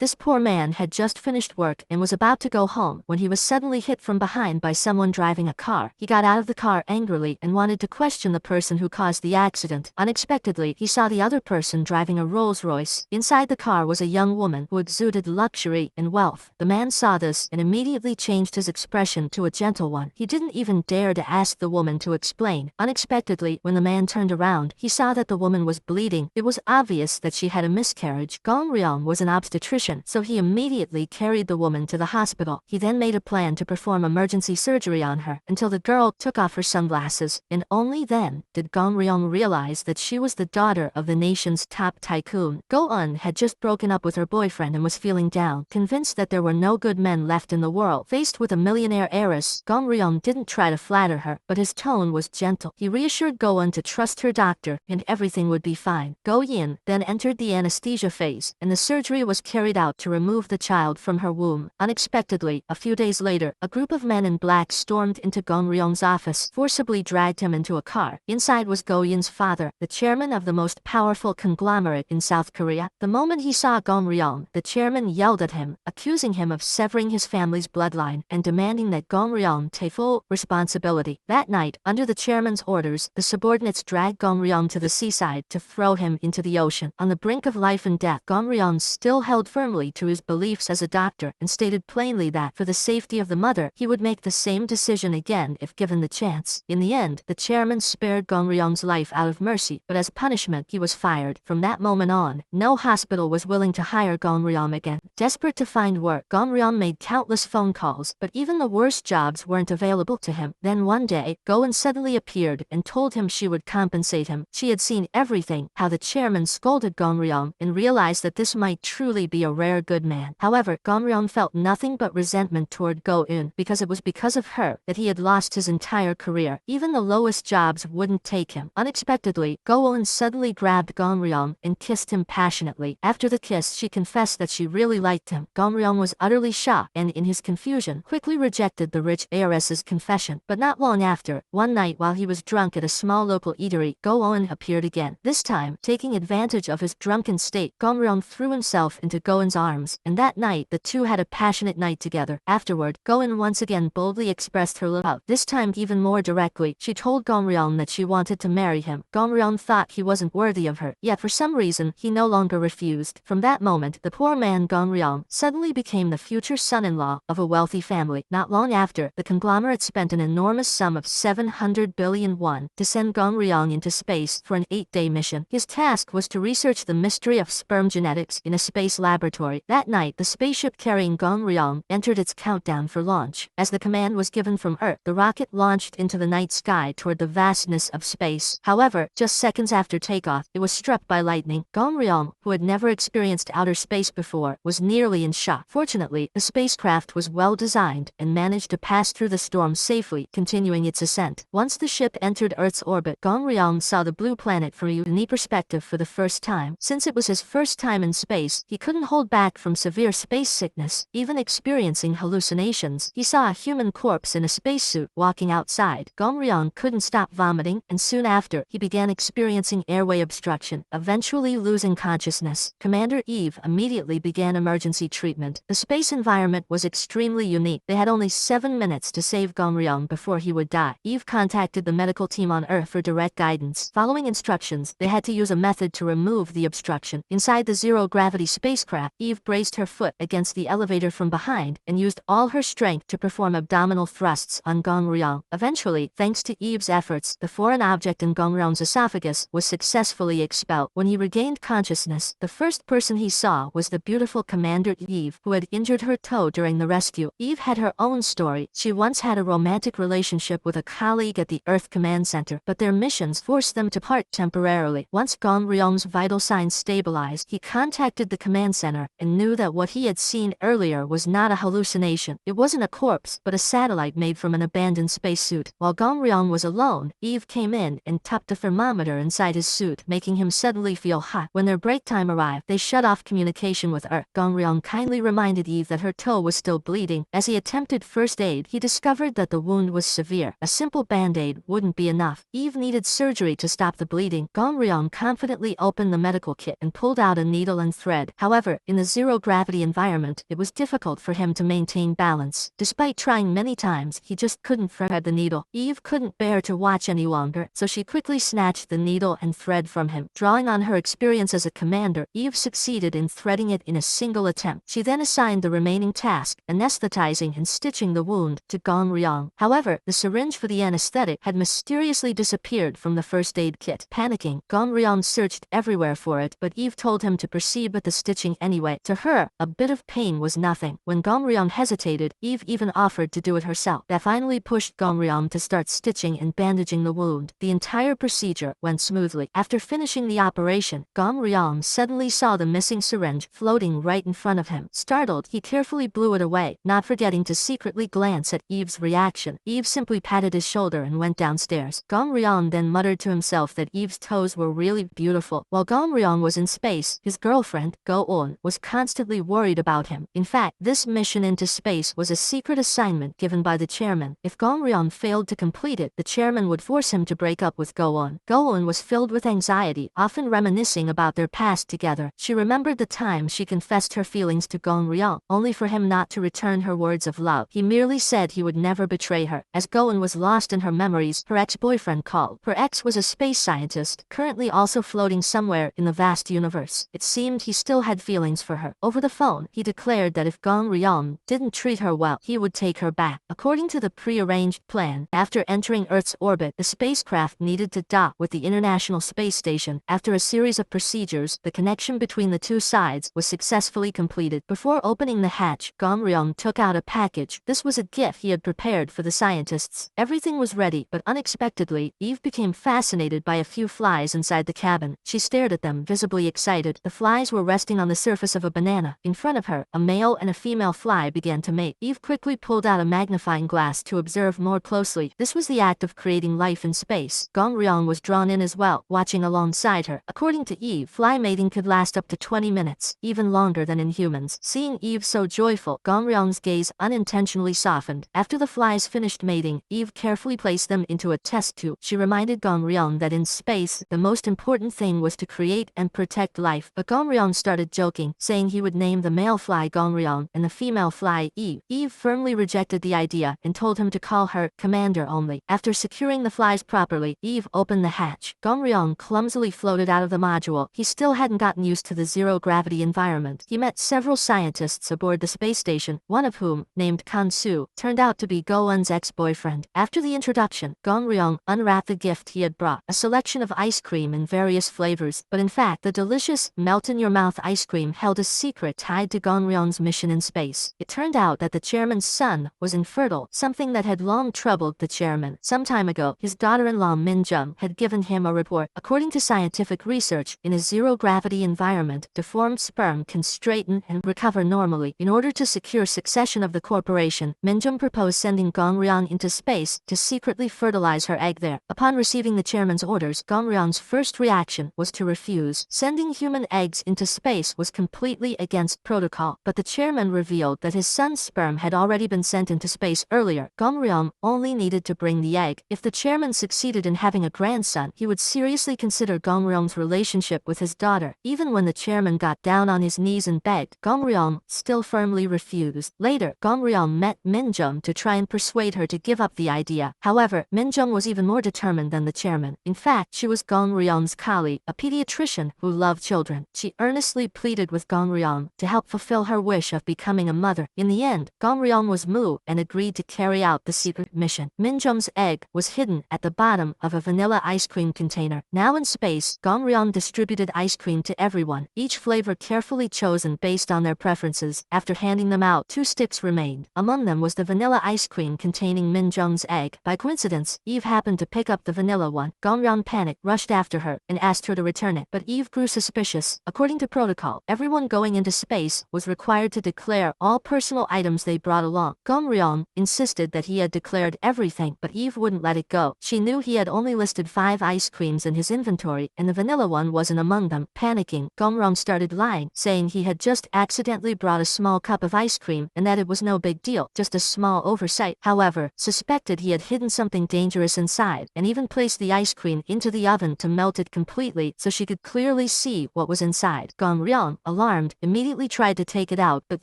This poor man had just finished work and was about to go home when he was suddenly hit from behind by someone driving a car. He got out of the car angrily and wanted to question the person who caused the accident. Unexpectedly, he saw the other person driving a Rolls-Royce. Inside the car was a young woman who exuded luxury and wealth. The man saw this and immediately changed his expression to a gentle one. He didn't even dare to ask the woman to explain. Unexpectedly, when the man turned around, he saw that the woman was bleeding. It was obvious that she had a miscarriage. Gong Ryong was an obstetrician, so he immediately carried the woman to the hospital. He then made a plan to perform emergency surgery on her until the girl took off her sunglasses, and only then did Gong Ryong realize that she was the daughter of the nation's top tycoon. Go-eun had just broken up with her boyfriend and was feeling down, convinced that there were no good men left in the world. Faced with a millionaire heiress, Gong Ryong didn't try to flatter her, but his tone was gentle. He reassured Go-eun to trust her doctor and everything would be fine. Go-yin then entered the anesthesia phase, and the surgery was carried out to remove the child from her womb. Unexpectedly, a few days later, a group of men in black stormed into Gong Ryong's office, forcibly dragged him into a car. Inside was Go-yin's father, the chairman of the most powerful conglomerate in South Korea. The moment he saw Gong Ryong, the chairman yelled at him, accusing him of severing his family's bloodline and demanding that Gong Ryong take full responsibility. That night, under the chairman's orders, the subordinates dragged Gong Ryong to the seaside to throw him into the ocean. On the brink of life and death, Gong Ryong still held firmly to his beliefs as a doctor and stated plainly that, for the safety of the mother, he would make the same decision again if given the chance. In the end, the chairman spared Gong Ryong's life out of mercy, but as punishment he was fired. From that moment on, no hospital was willing to hire Gong Ryong again. Desperate to find work, Gong Ryong made countless phone calls, but even the worst jobs weren't available to him. Then one day, Go-eun suddenly appeared and told him she would compensate him. She had seen everything, how the chairman scolded Gong Ryong, and realized that this might truly be a rare good man. However, Gong Ryong felt nothing but resentment toward Go-eun because it was because of her that he had lost his entire career. Even the lowest jobs wouldn't take him. Unexpectedly, Go-eun suddenly grabbed Gong Ryong and kissed him passionately. After the kiss, she confessed that she really liked him. Gong Ryong was utterly shocked and, in his confusion, quickly rejected the rich heiress's confession. But not long after, one night while he was drunk at a small local eatery, Go-eun appeared again. This time, taking advantage of his drunken state, Gong Ryong threw himself into Go-eun's arms, and that night the two had a passionate night together. Afterward, Go-eun once again boldly expressed her love. This time even more directly, she told Gong Ryong that she wanted to marry him. Gong Ryong thought he wasn't worthy of her, yet for some reason he no longer refused. From that moment, the poor man Gong Ryong suddenly became the future son-in-law of a wealthy family. Not long after, the conglomerate spent an enormous sum of 700 billion won to send Gong Ryong into space for an 8-day mission. His task was to research the mystery of sperm genetics in a space laboratory. That night, the spaceship carrying Gong Ryong entered its countdown for launch. As the command was given from Earth, the rocket launched into the night sky toward the vastness of space. However, just seconds after takeoff, it was struck by lightning. Gong Ryong, who had never experienced outer space before, was nearly in shock. Fortunately, the spacecraft was well designed and managed to pass through the storm safely, continuing its ascent. Once the ship entered Earth's orbit, Gong Ryong saw the blue planet from a unique perspective for the first time. Since it was his first time in space, he couldn't hold back from severe space sickness, even experiencing hallucinations. He saw a human corpse in a spacesuit walking outside. Gong Ryong couldn't stop vomiting, and soon after, he began experiencing airway obstruction, eventually losing consciousness. Commander Eve immediately began emergency treatment. The space environment was extremely unique. They had only 7 minutes to save Gong Ryong before he would die. Eve contacted the medical team on Earth for direct guidance. Following instructions, they had to use a method to remove the obstruction. Inside the zero-gravity spacecraft, Eve braced her foot against the elevator from behind and used all her strength to perform abdominal thrusts on Gong Ryong. Eventually, thanks to Eve's efforts, the foreign object in Gong Ryong's esophagus was successfully expelled. When he regained consciousness, the first person he saw was the beautiful Commander Eve, who had injured her toe during the rescue. Eve had her own story. She once had a romantic relationship with a colleague at the Earth Command Center, but their missions forced them to part temporarily. Once Gong Ryong's vital signs stabilized, he contacted the command center and knew that what he had seen earlier was not a hallucination. It wasn't a corpse, but a satellite made from an abandoned spacesuit. While Gong Ryong was alone, Eve came in and tapped a thermometer inside his suit, making him suddenly feel hot. When their break time arrived, they shut off communication with Earth. Gong Gongryong kindly reminded Eve that her toe was still bleeding. As he attempted first aid, he discovered that the wound was severe. A simple band-aid wouldn't be enough. Eve needed surgery to stop the bleeding. Gongryong confidently opened the medical kit and pulled out a needle and thread. However, in the zero-gravity environment, it was difficult for him to maintain balance. Despite trying many times, he just couldn't thread the needle. Eve couldn't bear to watch any longer, so she quickly snatched the needle and thread from him. Drawing on her experience as a commander, Eve succeeded in threading it in a single attempt. She then assigned the remaining task, anesthetizing and stitching the wound, to Gongryong. However, the syringe for the anesthetic had mysteriously disappeared from the first aid kit. Panicking, Gongryong searched everywhere for it, but Eve told him to proceed with the stitching anyway. To her, a bit of pain was nothing. When Gongryong hesitated, Eve even offered to do it herself. That finally pushed Gongryong to start stitching and bandaging the wound. The entire procedure went smoothly. After finishing the operation, Gongryong suddenly saw the missing syringe floating right in front of him. Startled, he carefully blew it away, not forgetting to secretly glance at Eve's reaction. Eve simply patted his shoulder and went downstairs. Gongryong then muttered to himself that Eve's toes were really beautiful. While Gongryong was in space, his girlfriend, Go-eun, was constantly worried about him. In fact, this mission into space was a secret assignment given by the chairman. If Gongryong failed to complete it, the chairman would force him to break up with Go-eun. Go-eun was filled with anxiety, often reminiscing about their past together. She remembered the time she confessed her feelings to Gongryong, only for him not to return her words of love. He merely said he would never betray her. As Go-eun was lost in her memories, her ex-boyfriend called. Her ex was a space scientist, currently also floating somewhere in the vast universe. It seemed he still had feelings for her. Over the phone, he declared that if Gongryong didn't treat her well, he would take her back. According to the pre-arranged plan, after entering Earth's orbit, the spacecraft needed to dock with the International Space Station. After a series of procedures, the connection between the two sides was successfully completed. Before opening the hatch, Gongryong took out a package. This was a gift he had prepared for the scientists. Everything was ready, but unexpectedly, Eve became fascinated by a few flies inside the cabin. She stared at them, visibly excited. The flies were resting on the surface of a banana. In front of her, a male and a female fly began to mate. Eve quickly pulled out a magnifying glass to observe more closely. This was the act of creating life in space. Gongryong was drawn in as well, watching alongside her. According to Eve, fly mating could last up to 20 minutes, even longer than in humans. Seeing Eve so joyful, Gongryong's gaze unintentionally softened. After the flies finished mating, Eve carefully placed them into a test tube. She reminded Gongryong that in space, the most important thing was to create and protect life. But Gongryong started joking, saying he would name the male fly Gongryong and the female fly Eve. Eve firmly rejected the idea and told him to call her Commander only. After securing the flies properly, Eve opened the hatch. Gongryong clumsily floated out of the module. He still hadn't gotten used to the zero-gravity environment. He met several scientists aboard the space station, one of whom, named Kansu, turned out to be Go-eun's ex-boyfriend. After the introduction, Gongryong unwrapped the gift he had brought, a selection of ice cream in various flavors. But in fact, the delicious, melt-in-your-mouth ice cream held a secret tied to Gongryong's mission in space. It turned out that the chairman's son was infertile, something that had long troubled the chairman. Some time ago, his daughter-in-law Min-jung had given him a report. According to scientific research, in a zero-gravity environment, deformed sperm can straighten and recover normally. In order to secure succession of the corporation, Min-jung proposed sending Gongryong into space to secretly fertilize her egg there. Upon receiving the chairman's orders, Gongryong's first reaction was to refuse. Sending human eggs into space was completely against protocol, but the chairman revealed that his son's sperm had already been sent into space earlier. Gongryong only needed to bring the egg. If the chairman succeeded in having a grandson, he would seriously consider Gongryong's relationship with his daughter. Even when the chairman got down on his knees and begged, Gongryong still firmly refused. Later, Gongryong met Min-jung to try and persuade her to give up the idea. However, Min-jung was even more determined than the chairman. In fact, she was Gongryong's colleague, a pediatrician who loved children. She earnestly pleaded with Gongryong to help fulfill her wish of becoming a mother. In the end, Gongryong was moved and agreed to carry out the secret mission. Min-jung's egg was hidden at the bottom of a vanilla ice cream container. Now in space, Gongryong distributed ice cream to everyone, each flavor carefully chosen based on their preferences. After handing them out, 2 sticks remained. Among them was the vanilla ice cream containing Min-jung's egg. By coincidence, Eve happened to pick up the vanilla one. Gongryong panicked, rushed after her, and asked her to return it. But Eve grew suspicious. According to protocol, everyone going into space was required to declare all personal items they brought along. Gongryong insisted that he had declared everything, but Eve wouldn't let it go. She knew he had only listed 5 ice creams in his inventory, and the vanilla one wasn't among them. Panicking, Gongryong started lying, saying he had just accidentally brought a small cup of ice cream and that it was no big deal, just a small oversight. However, suspected he had hidden something dangerous inside and even placed the ice cream into the oven to melt it completely so she could clearly see what was inside. Gong Ryong, alarmed, immediately tried to take it out, but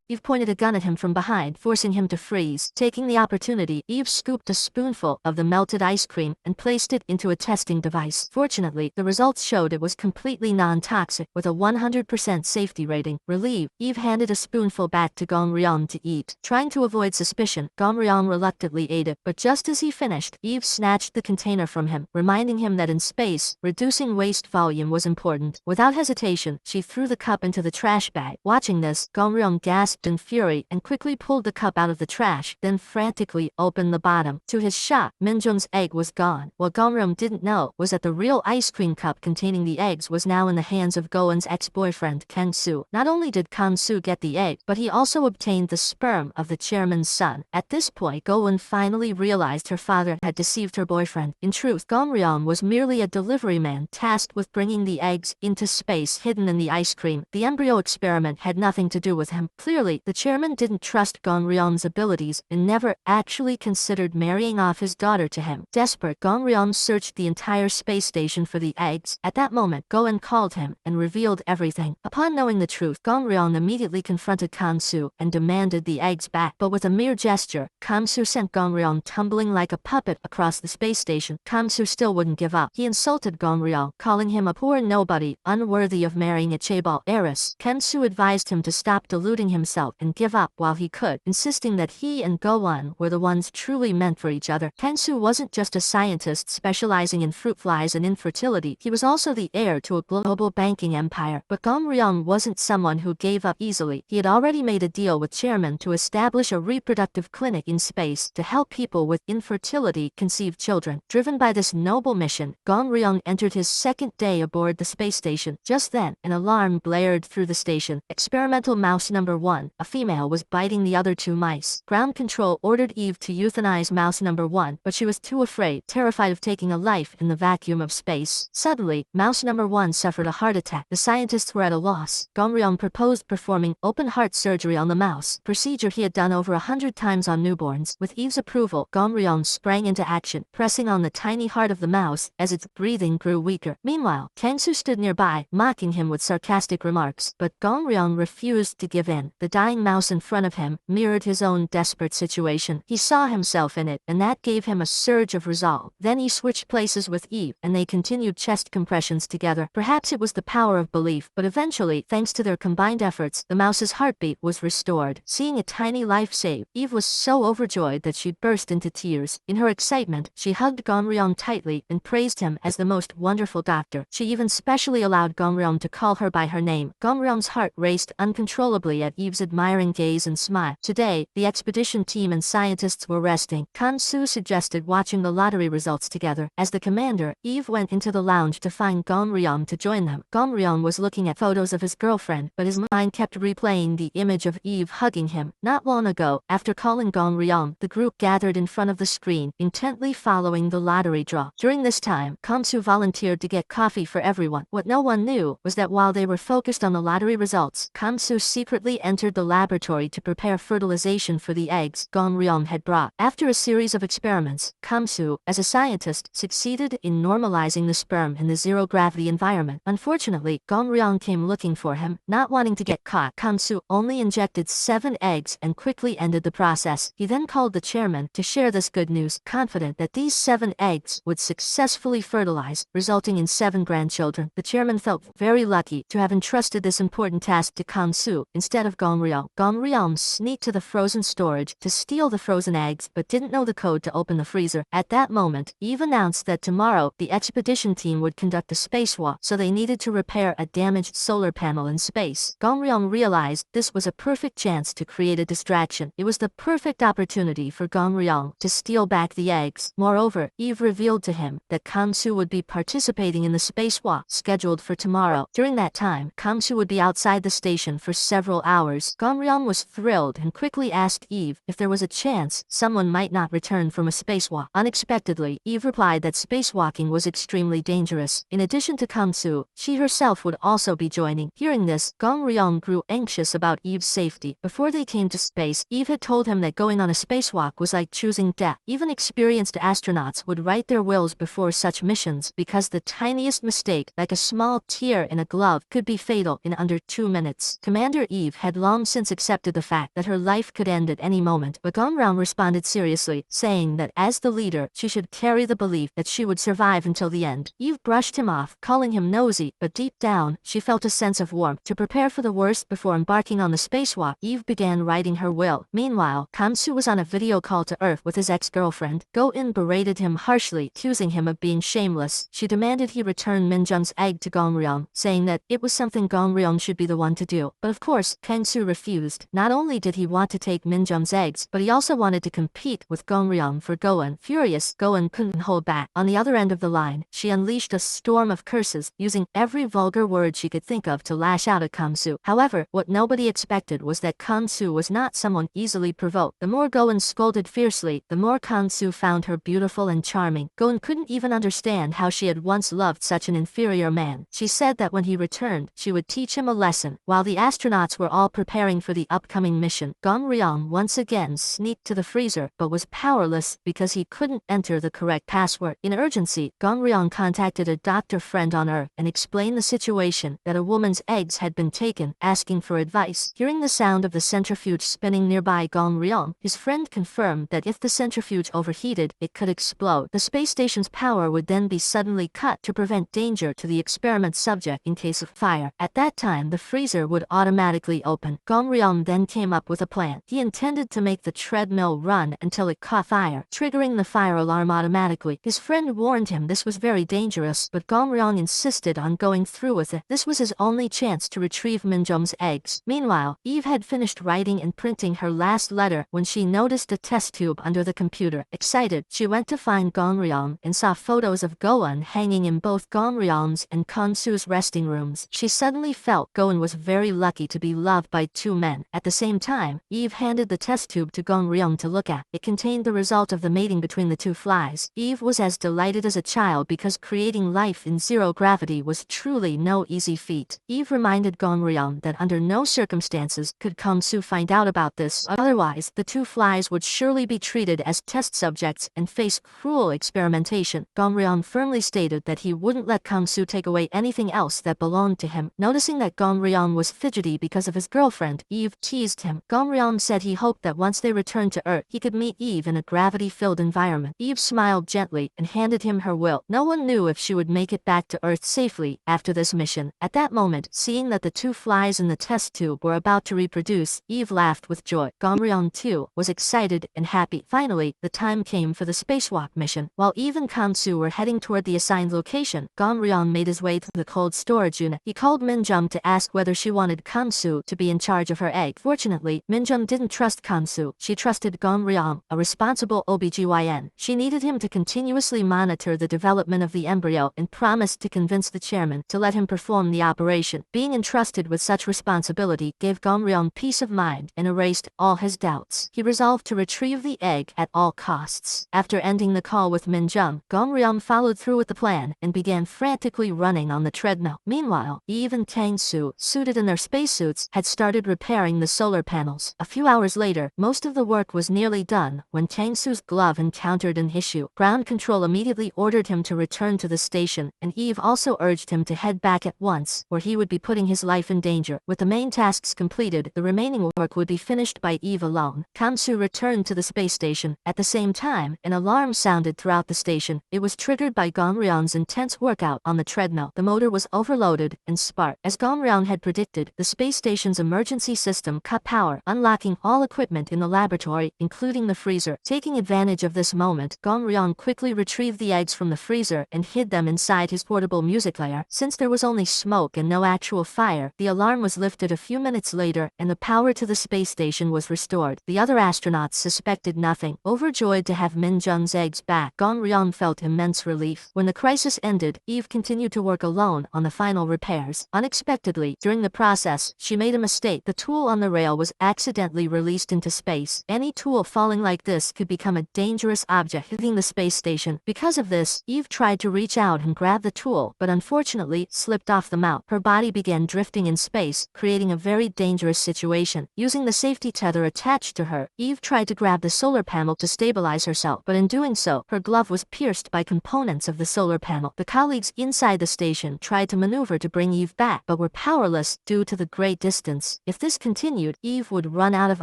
Eve pointed a gun at him from behind, forcing him to freeze. Taking the opportunity, Eve scooped a spoonful of the melted ice cream and placed it into a testing device. Fortunately, the results showed it was completely non-toxic, with a 100% safety rating. Relieved, Eve handed a spoonful back to Gong Ryong to eat. Trying to avoid suspicion, Gong Ryong reluctantly ate it, but just as he finished, Eve snatched the container from him, reminding him that in space, reducing waste volume was important. Without hesitation, she threw the cup into the trash bag. Watching this, Gong Ryong gasped in fury and quickly pulled the cup out of the trash, then frantically opened the bottom. To his shock, Minjung's egg was gone. What Gong Ryong didn't know was that the real ice cream cup containing the eggs was now in the hands of Goen's ex-boyfriend, Kang Soo. Not only did Kang Soo get the egg, but he also obtained the sperm of the chairman's son. At this point, Goen finally realized her father had deceived her boyfriend. In truth, Gong Ryong was merely a delivery man tasked with bringing the eggs into space hidden in the ice cream. The embryo experiment had nothing to do with him. Clearly, the chairman didn't trust Gong Ryong's abilities and never actually considered marrying off his daughter to him. Desperate, Gong Ryong searched the entire space station for the eggs. At that moment, Goen called him and revealed everything. Upon knowing the truth, Gong Ryong immediately confronted Kang Soo and demanded the eggs back. But with a mere gesture, Kang Soo sent Gong Ryong tumbling like a puppet across the space station. Kang Soo still wouldn't give up. He insulted Gong Ryong, calling him a poor nobody, unworthy of marrying a chaebol heiress. Kang Soo advised him to stop deluding himself and give up while he could, insisting that he and Goen were the ones truly meant for each other. Kang Soo wasn't just a scientist specializing in fruit flies and infertility, he was also the heir to a global banking empire. But Gong Ryong wasn't someone who gave up easily. He had already made a deal with chairman to establish a reproductive clinic in space to help people with infertility conceive children. Driven by this noble mission, Gong Ryong entered his second day aboard the space station. Just then, an alarm blared through the station. Experimental mouse number 1, a female, was biting the other 2 mice. Ground control ordered Eve to euthanize mouse number 1, but she was too afraid, terrified of taking a life in the vacuum of space. Suddenly, mouse number 1 suffered a heart attack. The scientists were at a loss. Gong Ryong proposed performing open heart surgery on the mouse, procedure he had done over 100 times on newborns. With Eve's approval, Gong Ryong sprang into action, pressing on the tiny heart of the mouse as its breathing grew weaker. Meanwhile, Kang Soo stood nearby, mocking him with sarcastic remarks, but Gong Ryong refused to give in. The dying mouse in front of him mirrored his own desperate situation. He saw himself in it, and that gave him a surge of resolve. Then he switched places with Eve, and they continued chest compressions together. Perhaps it was the power of belief, but eventually, thanks to their combined efforts, the mouse's heartbeat was restored. Seeing a tiny life saved, Eve was so overjoyed that she burst into tears. In her excitement, she hugged Gong Ryong tightly and praised him as the most wonderful doctor. She even specially allowed Gong Ryong to call her by her name. Gong Ryong's heart raced uncontrollably at Eve's admiring gaze and smile. Today, the expedition team and scientists were resting. Kang Soo suggested watching the lottery results together. As the commander, Eve went into the lounge to find Gong Ryong to join them. Gong Ryong was looking at photos of his girlfriend, but his mind kept replaying the image of Eve hugging him. Not long ago, after calling Gong Ryong, the group gathered in front of the screen, intently following the lottery draw. During this time, Kang Soo volunteered to get coffee for everyone. What no one knew was that while they were focused on the lottery results, Kang Soo secretly entered the laboratory to prepare fertilization for the eggs Gong Ryong had brought. After a series of experiments, Kang Soo, as a scientist, succeeded in normalizing the sperm in the zero-gravity environment. Unfortunately, Gong Ryong came looking for him. Not wanting to get caught, Kang Soo only injected 7 eggs and quickly ended the process. He then called the chairman to share this good news, confident that these 7 eggs would successfully fertilize, resulting in 7 grandchildren. The chairman felt very lucky to have entrusted this important task to Kang Soo instead of Gong Ryong. Gong Ryong sneaked to the frozen storage to steal the frozen eggs, but didn't know the code to open the freezer. At that moment, Eve announced that tomorrow the expedition team would conduct a spacewalk, so they needed to repair a damaged solar panel in space. Gong Ryong realized this was a perfect chance to create a distraction. It was the perfect opportunity for Gong Ryong to steal back the eggs. Moreover, Eve revealed to him that Kang Soo would be participating in the spacewalk scheduled for tomorrow. During that time, Kang Soo would be outside the station for several hours. Gong Ryong was thrilled and quickly asked Eve if there was a chance someone might not return from a spacewalk. Unexpectedly, Eve replied that spacewalking was extremely dangerous. In addition to Kang Soo, she herself would also be joining. Hearing this, Gong Ryong grew anxious about Eve's safety. Before they came to space, Eve had told him that going on a spacewalk was like choosing death. Even experienced astronauts would write their wills before such missions because the tiniest mistake, like a small tear in a glove, could be fatal in under 2 minutes. Commander Eve had long since accepted the fact that her life could end at any moment, but Gong Ryong responded seriously, saying that as the leader, she should carry the belief that she would survive until the end. Eve brushed him off, calling him nosy, but deep down, she felt a sense of warmth. To prepare for the worst before embarking on the spacewalk, Eve began writing her will. Meanwhile, Kamsu was on a video call to Earth with his ex-girlfriend. Go-in berated him harshly, accusing him of being shameless. She demanded he return Minjung's egg to Gong Ryong, saying that it was something Gong Ryong should be the one to do. But of course, Kangsu refused. Not only did he want to take Minjung's eggs, but he also wanted to compete with Gong Ryong for Go-in. Furious, Go-in couldn't hold back. On the other end of the line, she unleashed a storm of curses, using every vulgar word she could think of to lash out at Kamsu. However, what nobody expected was that Kamsu was not someone easily provoked. The more Go-in scolded fiercely, the more Kamsu found her beautiful and charming. Go-in couldn't even understand how she had once loved such an inferior man. She said that when he returned, she would teach him a lesson. While the astronauts were all preparing for the upcoming mission, Gong Ryong once again sneaked to the freezer, but was powerless because he couldn't enter the correct password. In urgency, Gong Ryong contacted a doctor friend on Earth and explained the situation, that a woman's eggs had been taken, asking for advice. Hearing the sound of the centrifuge spinning nearby Gong Ryong, his friend confirmed that if the centrifuge overheated, it could explode. The space station's power would then be suddenly cut to prevent danger to the experiment subject in case of fire. At that time, the freezer would automatically open. Gong Ryong then came up with a plan. He intended to make the treadmill run until it caught fire, triggering the fire alarm automatically. His friend warned him this was very dangerous, but Gong Ryong insisted on going through with it. This was his only chance to retrieve Minjung's eggs. Meanwhile, Eve had finished writing and printing her last letter when she noticed a test tube under the computer. Excited, she went to find Gong Ryong and saw photos of Go-in hanging in both Gong Ryong's and Kansu's resting rooms. She suddenly felt Go-in was very lucky to be loved by two men. At the same time, Eve handed the test tube to Gong Ryong to look at. It contained the result of the mating between the two flies. Eve was as delighted as a child because creating life in zero gravity was truly no easy feat. Eve reminded Gong Ryong that under no circumstances could Kansu find out about this, otherwise the two flies would surely be treated as test subjects and face cruel experimentation. Gong Ryong firmly stated that he wouldn't let Kansu take away anything else that belonged to him. Noticing that Gong Ryong was fidgety because of his girlfriend, Eve teased him. Gong Ryong said he hoped that once they returned to Earth, he could meet Eve in a gravity-filled environment. Eve smiled gently and handed him her will. No one knew if she would make it back to Earth safely after this mission. At that moment, seeing that the two flies in the test tube were about to reproduce, Eve laughed with joy. Gong Ryong too was excited and happy. Finally, the time came for the spacewalk mission. While Eve and Kansu were heading toward the assigned location, Gong Ryong made his way to the cold storage unit. He called Minjung to ask whether she wanted Kansu to be in charge of her egg. Fortunately, Minjung didn't trust Kansu. She trusted Gong Ryong, a responsible OBGYN. She needed him to continuously monitor the development of the embryo and promised to convince the chairman to let him perform the operation. Being entrusted with such responsibility gave Gong Ryong peace of mind and erased all his doubts. He resolved to retrieve the egg at all costs. After ending the call with Minjung, Gong Ryong followed through with the plan and began frantically running on the treadmill. Meanwhile, Eve and Tangsu, suited in their spacesuits, had started repairing the solar panels. A few hours later, most of the work was nearly done when Tangsu's glove encountered an issue. Ground control immediately ordered him to return to the station, and Eve also urged him to head back at once, or he would be putting his life in danger. With the main tasks completed, the remaining work would be finished by Eve alone. Kamsu returned to the space station. At the same time, an alarm sounded throughout the station. It was triggered by Gong Ryong's intense workout on the treadmill. The motor was overloaded and sparked. As Gong Ryong had predicted, the space station's emergency system cut power, unlocking all equipment in the laboratory, including the freezer. Taking advantage of this moment, Gong Ryong quickly retrieved the eggs from the freezer and hid them inside his portable music player. Since there was only smoke and no actual fire, the alarm was lifted a few minutes later and the power to the space station was restored. The other astronauts suspected nothing. Overjoyed to have Minjung's eggs back, Gong Ryong felt immense relief. When the crisis ended, Eve continued to work alone on the final repairs. Unexpectedly, during the process, she made a mistake. The tool on the rail was accidentally released into space. Any tool falling like this could become a dangerous object hitting the space station. Because of this, Eve tried to reach out and grab the tool, but unfortunately slipped off the mount. Her body began drifting in space, creating a very dangerous situation. Using the safety tether attached to her, Eve tried to grab the solar panel to stabilize herself, but in doing so, her glove was pierced by components of the solar panel. The colleagues inside the station tried to maneuver to bring Eve back, but were powerless due to the great distance. If this continued, Eve would run out of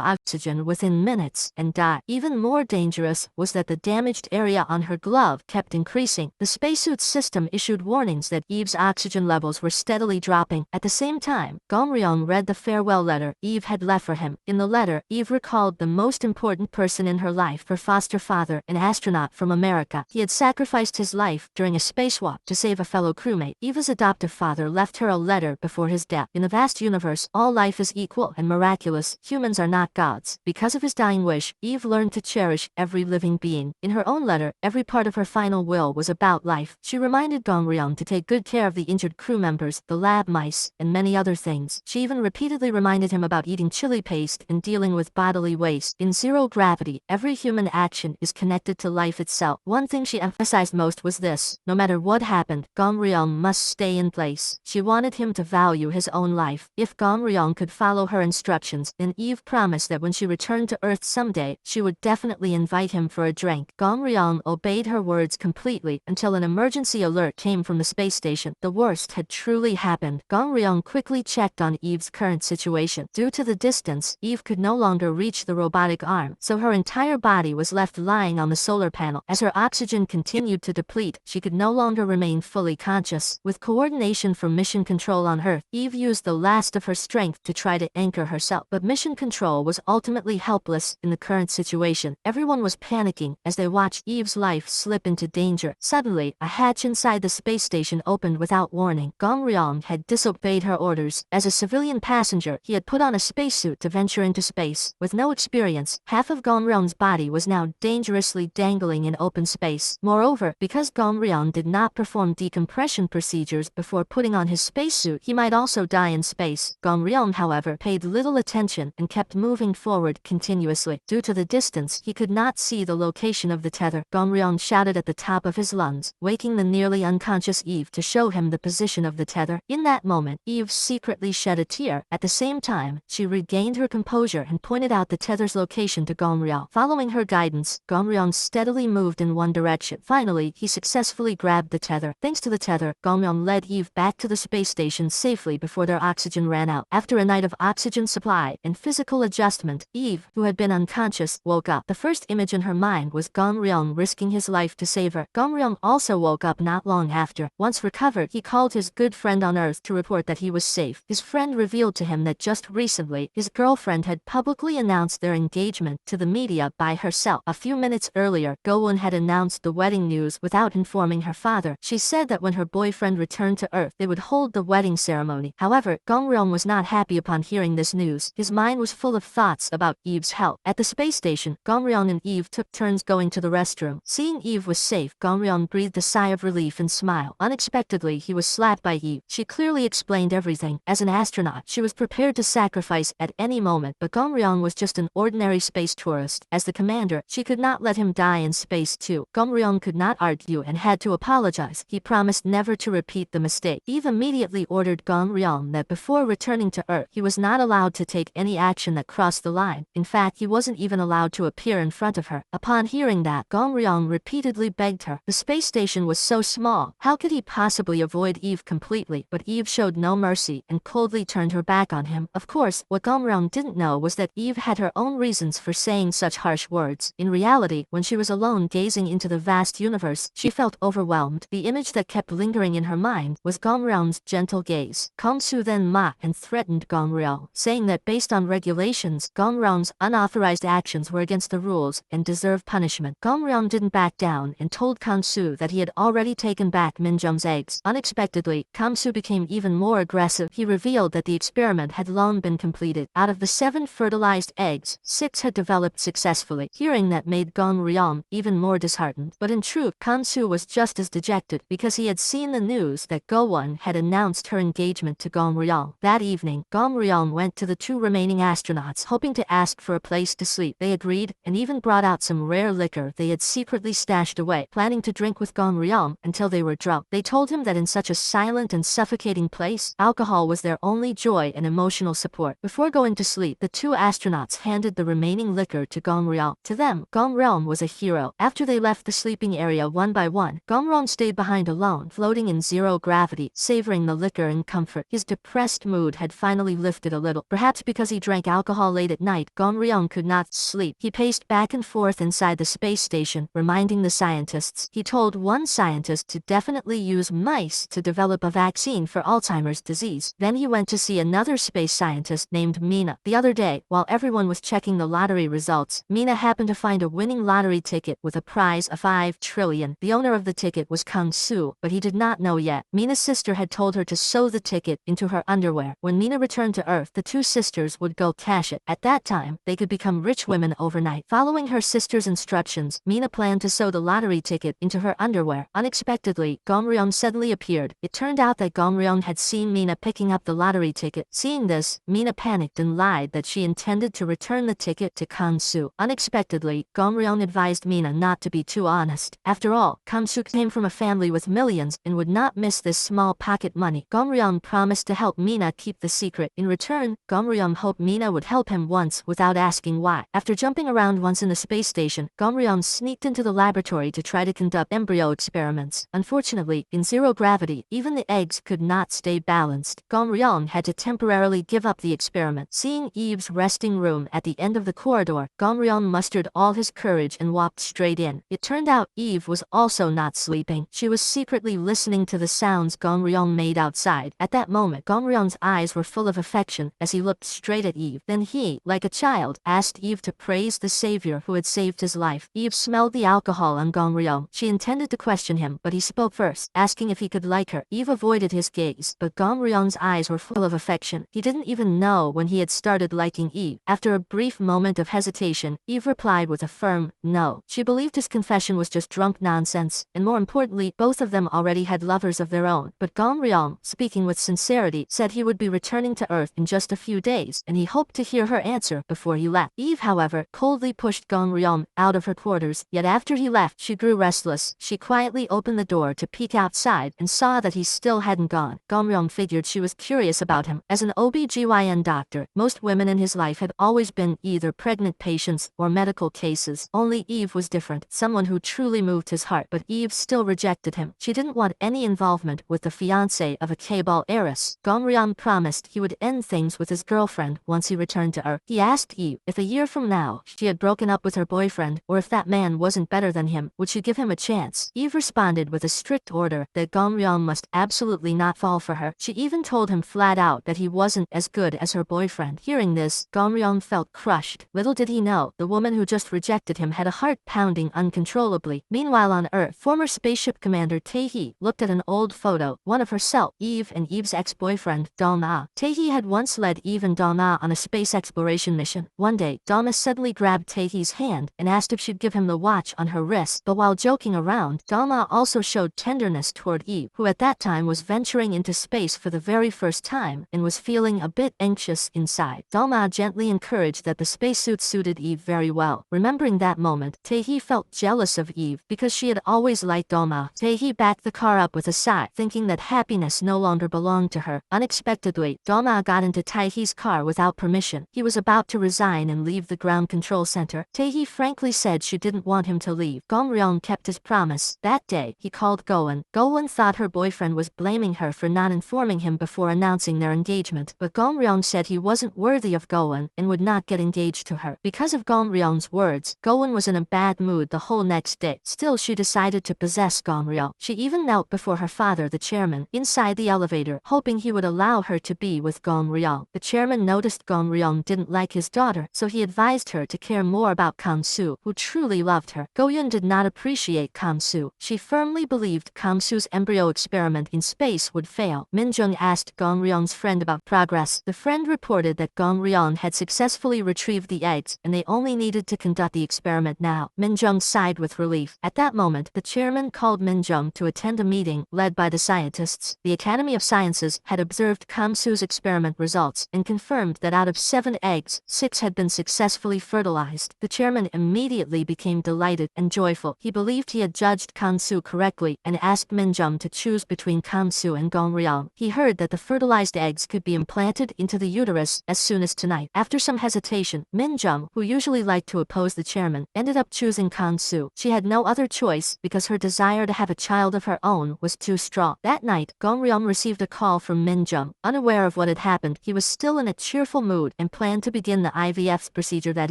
oxygen within minutes and die. Even more dangerous was that the damaged area on her glove kept increasing. The spacesuit's system issued warnings that Eve's oxygen levels were steadily dropping. At the same time, Gomryong read the farewell letter Eve had left for him. In the letter, Eve recalled the most important person in her life, her foster father, an astronaut from America. He had sacrificed his life during a spacewalk to save a fellow crewmate. Eva's adoptive father left her a letter before his death. In the vast universe, all life is equal and miraculous. Humans are not gods. Because of his dying wish, Eve learned to cherish every living being. In her own letter, every part of her final will was about life. She reminded Gomryong to take good care of the injured crew members, the lab mice, and many other things. She even repeatedly reminded him about eating chili paste and dealing with bodily waste. In zero gravity, every human action is connected to life itself. One thing she emphasized most was this: no matter what happened, Gomryong must stay in place. She wanted him to value his own life. If Gomryong could follow her instructions, then Eve promised that when she returned to Earth someday, she would definitely invite him for a drink. Gomryong obeyed her words completely until an emergency alert came from the space station. The worst had truly happened. Gomryong quickly checked on Eve's current situation. Due to the distance, Eve could no longer reach the robotic arm, so her entire body was left lying on the solar panel. As her oxygen continued to deplete, she could no longer remain fully conscious. With coordination from Mission Control on Earth, Eve used the last of her strength to try to anchor herself. But Mission Control was ultimately helpless in the current situation. Everyone was panicking as they watched Eve's life slip into danger. Suddenly, a hatch inside the space station opened without warning. Gomryong had disobeyed her orders. As a civilian passenger, he had put on a spacesuit to venture into space. With no experience, half of Gomryong's body was now dangerously dangling in open space. Moreover, because Gomryong did not perform decompression procedures before putting on his spacesuit, he might also die in space. Gomryong, however, paid little attention and kept moving forward continuously. Due to the distance, he could not see the location of the tether. Gomryong shouted at the top of his lungs, waking the nearly unconscious Eve to show him the position of the tether. In that moment, Eve secretly shed a tear. At the same time, she regained her composure and pointed out the tether's location to Gomryong. Following her guidance, Gomryong steadily moved in one direction. Finally, he successfully grabbed the tether. Thanks to the tether, Gomryong led Eve back to the space station safely before their oxygen ran out. After a night of oxygen supply and physical adjustment, Eve, who had been unconscious, woke up. The first image in her mind was Gomryong risking his life to save her. Gomryong also woke up not long after. Once recovered, he called his good friend on Earth to report that he was safe. His friend revealed to him that just recently, his girlfriend had publicly announced their engagement to the media by herself. A few minutes earlier, Go-eun had announced the wedding news without informing her father. She said that when her boyfriend returned to Earth, they would hold the wedding ceremony. However, Gomryong was not happy upon hearing this news. His mind was full of thoughts about Eve's health. At the space station, Gomryong and Eve took turns going to the restroom. Seeing Eve was safe, Gomryong breathed a sigh of relief and smiled. Unexpectedly, he was slapped by Eve. She clearly explained everything. As an astronaut, she was prepared to sacrifice at any moment, but Gomryong was just an ordinary space tourist. As the commander, she could not let him die in space too. Gomryong could not argue and had to apologize. He promised never to repeat the mistake. Eve immediately ordered Gomryong that before returning to Earth, he was not allowed to take any action that crossed the line. In fact, he wasn't even allowed to appear in front of her. Upon hearing that, Gomryong repeatedly begged her. The space station was so small. How could he possibly avoid Eve completely? But Eve showed no mercy and coldly turned her back on him. Of course, what Gomryong didn't know was that Eve had her own reasons for saying such harsh words. In reality, when she was alone gazing into the vast universe, she felt overwhelmed. The image that kept lingering in her mind was Gomryong's gentle gaze. Kong-soo then mocked and threatened Gomryong, saying that based on regulations, Gomryong's unauthorized actions were against the rules and deserved punishment. Gomryong didn't back down and told Kong-soo that he had already taken back Minjeong's eggs. Unexpectedly, Kong-soo became even more aggressive. He revealed that the experiment had long been completed. Out of the 7 fertilized eggs, 6 had developed successfully. Hearing that made Gomryong even more disheartened. But in truth, Kong-soo was just as dejected because he had seen the news that Go-eun had announced her engagement to Gomryong. That evening, Gomryong went to the 2 remaining astronauts hoping to ask for a place to sleep. They agreed and even brought out some rare liquor they had secretly stashed away, planning to drink with Gomryong until they were drunk. They told him that in such a silent and suffocating place, alcohol alcohol was their only joy and emotional support. Before going to sleep, the two astronauts handed the remaining liquor to Gomryong. To them, Gomryong was a hero. After they left the sleeping area one by one, Gomryong stayed behind alone, floating in zero gravity, savoring the liquor and comfort. His depressed mood had finally lifted a little. Perhaps because he drank alcohol late at night, Gomryong could not sleep. He paced back and forth inside the space station, reminding the scientists. He told one scientist to definitely use mice to develop a vaccine for Alzheimer's disease. Then he went to see another space scientist named Mina. The other day, while everyone was checking the lottery results, Mina happened to find a winning lottery ticket with a prize of 5 trillion. The owner of the ticket was Kang Soo, but he did not know yet. Mina's sister had told her to sew the ticket into her underwear. When Mina returned to Earth, the two sisters would go cash it. At that time, they could become rich women overnight. Following her sister's instructions, Mina planned to sew the lottery ticket into her underwear. Unexpectedly, Gomryong suddenly appeared. It turned out that Gomryong had seen Mina picking up the lottery ticket. Seeing this, Mina panicked and lied that she intended to return the ticket to Kang Soo. Unexpectedly, Gomryong advised Mina not to be too honest. After all, Kang Soo came from a family with millions and would not miss this small pocket money. Gomryong promised to help Mina keep the secret. In return, Gomryong hoped Mina would help him once without asking why. After jumping around once in the space station, Gomryong sneaked into the laboratory to try to conduct embryo experiments. Unfortunately, in zero gravity, even the eggs could not stay balanced. Gomryong had to temporarily give up the experiment. Seeing Eve's resting room at the end of the corridor, Gomryong mustered all his courage and walked straight in. It turned out Eve was also not sleeping. She was secretly listening to the sounds Gomryong made outside. At that moment, Gomryong's eyes were full of affection as he looked straight at Eve. Then he, like a child, asked Eve to praise the savior who had saved his life. Eve smelled the alcohol on Gomryong. She intended to question him, but he spoke first, asking if he could like her. Eve avoided his gaze, but Gomryong's eyes were full of affection. He didn't even know when he had started liking Eve. After a brief moment of hesitation, Eve replied with a firm no. She believed his confession was just drunk nonsense, and more importantly, both of them already had lovers of their own. But Gomryong, speaking with sincerity, said he would be returning to Earth in just a few days, and he hoped to hear her answer before he left. Eve, however, coldly pushed Gomryong out of her quarters, yet after he left, she grew restless. She quietly opened the door to peek outside and saw that he still hadn't gone. Gomryong figured she was curious about him. As an OB/GYN doctor, most women in his life had always been either pregnant patients or medical cases. Only Eve was different, someone who truly moved his heart, but Eve still rejected him. She didn't want any involvement with the fiancé of a chaebol heiress. Gomryong promised he would end things with his girlfriend once he returned to Earth. He asked Eve if a year from now she had broken up with her boyfriend, or if that man wasn't better than him, would she give him a chance? Eve responded with a strict order that Gomryong must absolutely not fall for her. She even told him flat out that he wasn't as good as her boyfriend. Hearing this, Gomryong felt crushed. Little did he know, the woman who just rejected him had a heart pounding uncontrollably. Meanwhile on Earth, former spaceship commander Tae-hee looked at an old photo, one of herself, Eve and Eve's ex-boyfriend, Dong-ah. Tae-hee had once led Eve and Dong-ah on a space exploration mission. One day, Dong-ah suddenly grabbed Tae-hee's hand and asked if she'd give him the watch on her wrist, but while joking around, Dong-ah also showed tenderness toward Eve, who at that time was venturing into space for the very first time and was feeling a bit anxious inside. Dong-ah gently encouraged that the spacesuit suited Eve very well. Remembering that moment, Tae-hee felt jealous of Eve because she had always liked Dong-ah. Tae-hee backed the car up with a sigh, thinking that happiness no longer belonged to her. Unexpectedly, Dong-ah got into Tae-hee's car without permission. He was about to resign and leave the ground control center. Tae-hee frankly said she didn't want him to leave. Gomryong kept his promise. That day, he called Go-eun. Go-eun thought her boyfriend was blaming her for not informing him before announcing their engagement, but Gomryong said he wasn't worthy of Go-eun and would not get engaged to her. Because of Gomryong's words, Go-eun was in a bad mood the whole next day. Still, she decided to possess Gomryong. She even knelt before her father, the chairman, inside the elevator, hoping he would allow her to be with Gomryong. The chairman noticed Gomryong didn't like his daughter, so he advised her to care more about Kang Soo, who truly loved her. Go-eun did not appreciate Kang Soo. She firmly believed Kang Soo's embryo experiment in space would fail. Min-jung asked Gomryong's friend about progress. The friend reported that Gomryong had successfully retrieved the eggs, and they only needed to conduct the experiment now. Min-jung sighed with relief. At that moment, the chairman called Min-jung to attend a meeting led by the scientists. The Academy of Sciences had observed Kang Soo's experiment results and confirmed that out of 7 eggs, 6 had been successfully fertilized. The chairman immediately became delighted and joyful. He believed he had judged Kang Soo correctly and asked Min-jung to choose between Kang Soo and Gomryong. He heard that the the fertilized eggs could be implanted into the uterus as soon as tonight. After some hesitation, Min Jung, who usually liked to oppose the chairman, ended up choosing Kan-su. She had no other choice because her desire to have a child of her own was too strong. That night, Gong Ryong received a call from Min Jung. Unaware of what had happened, he was still in a cheerful mood and planned to begin the IVF procedure that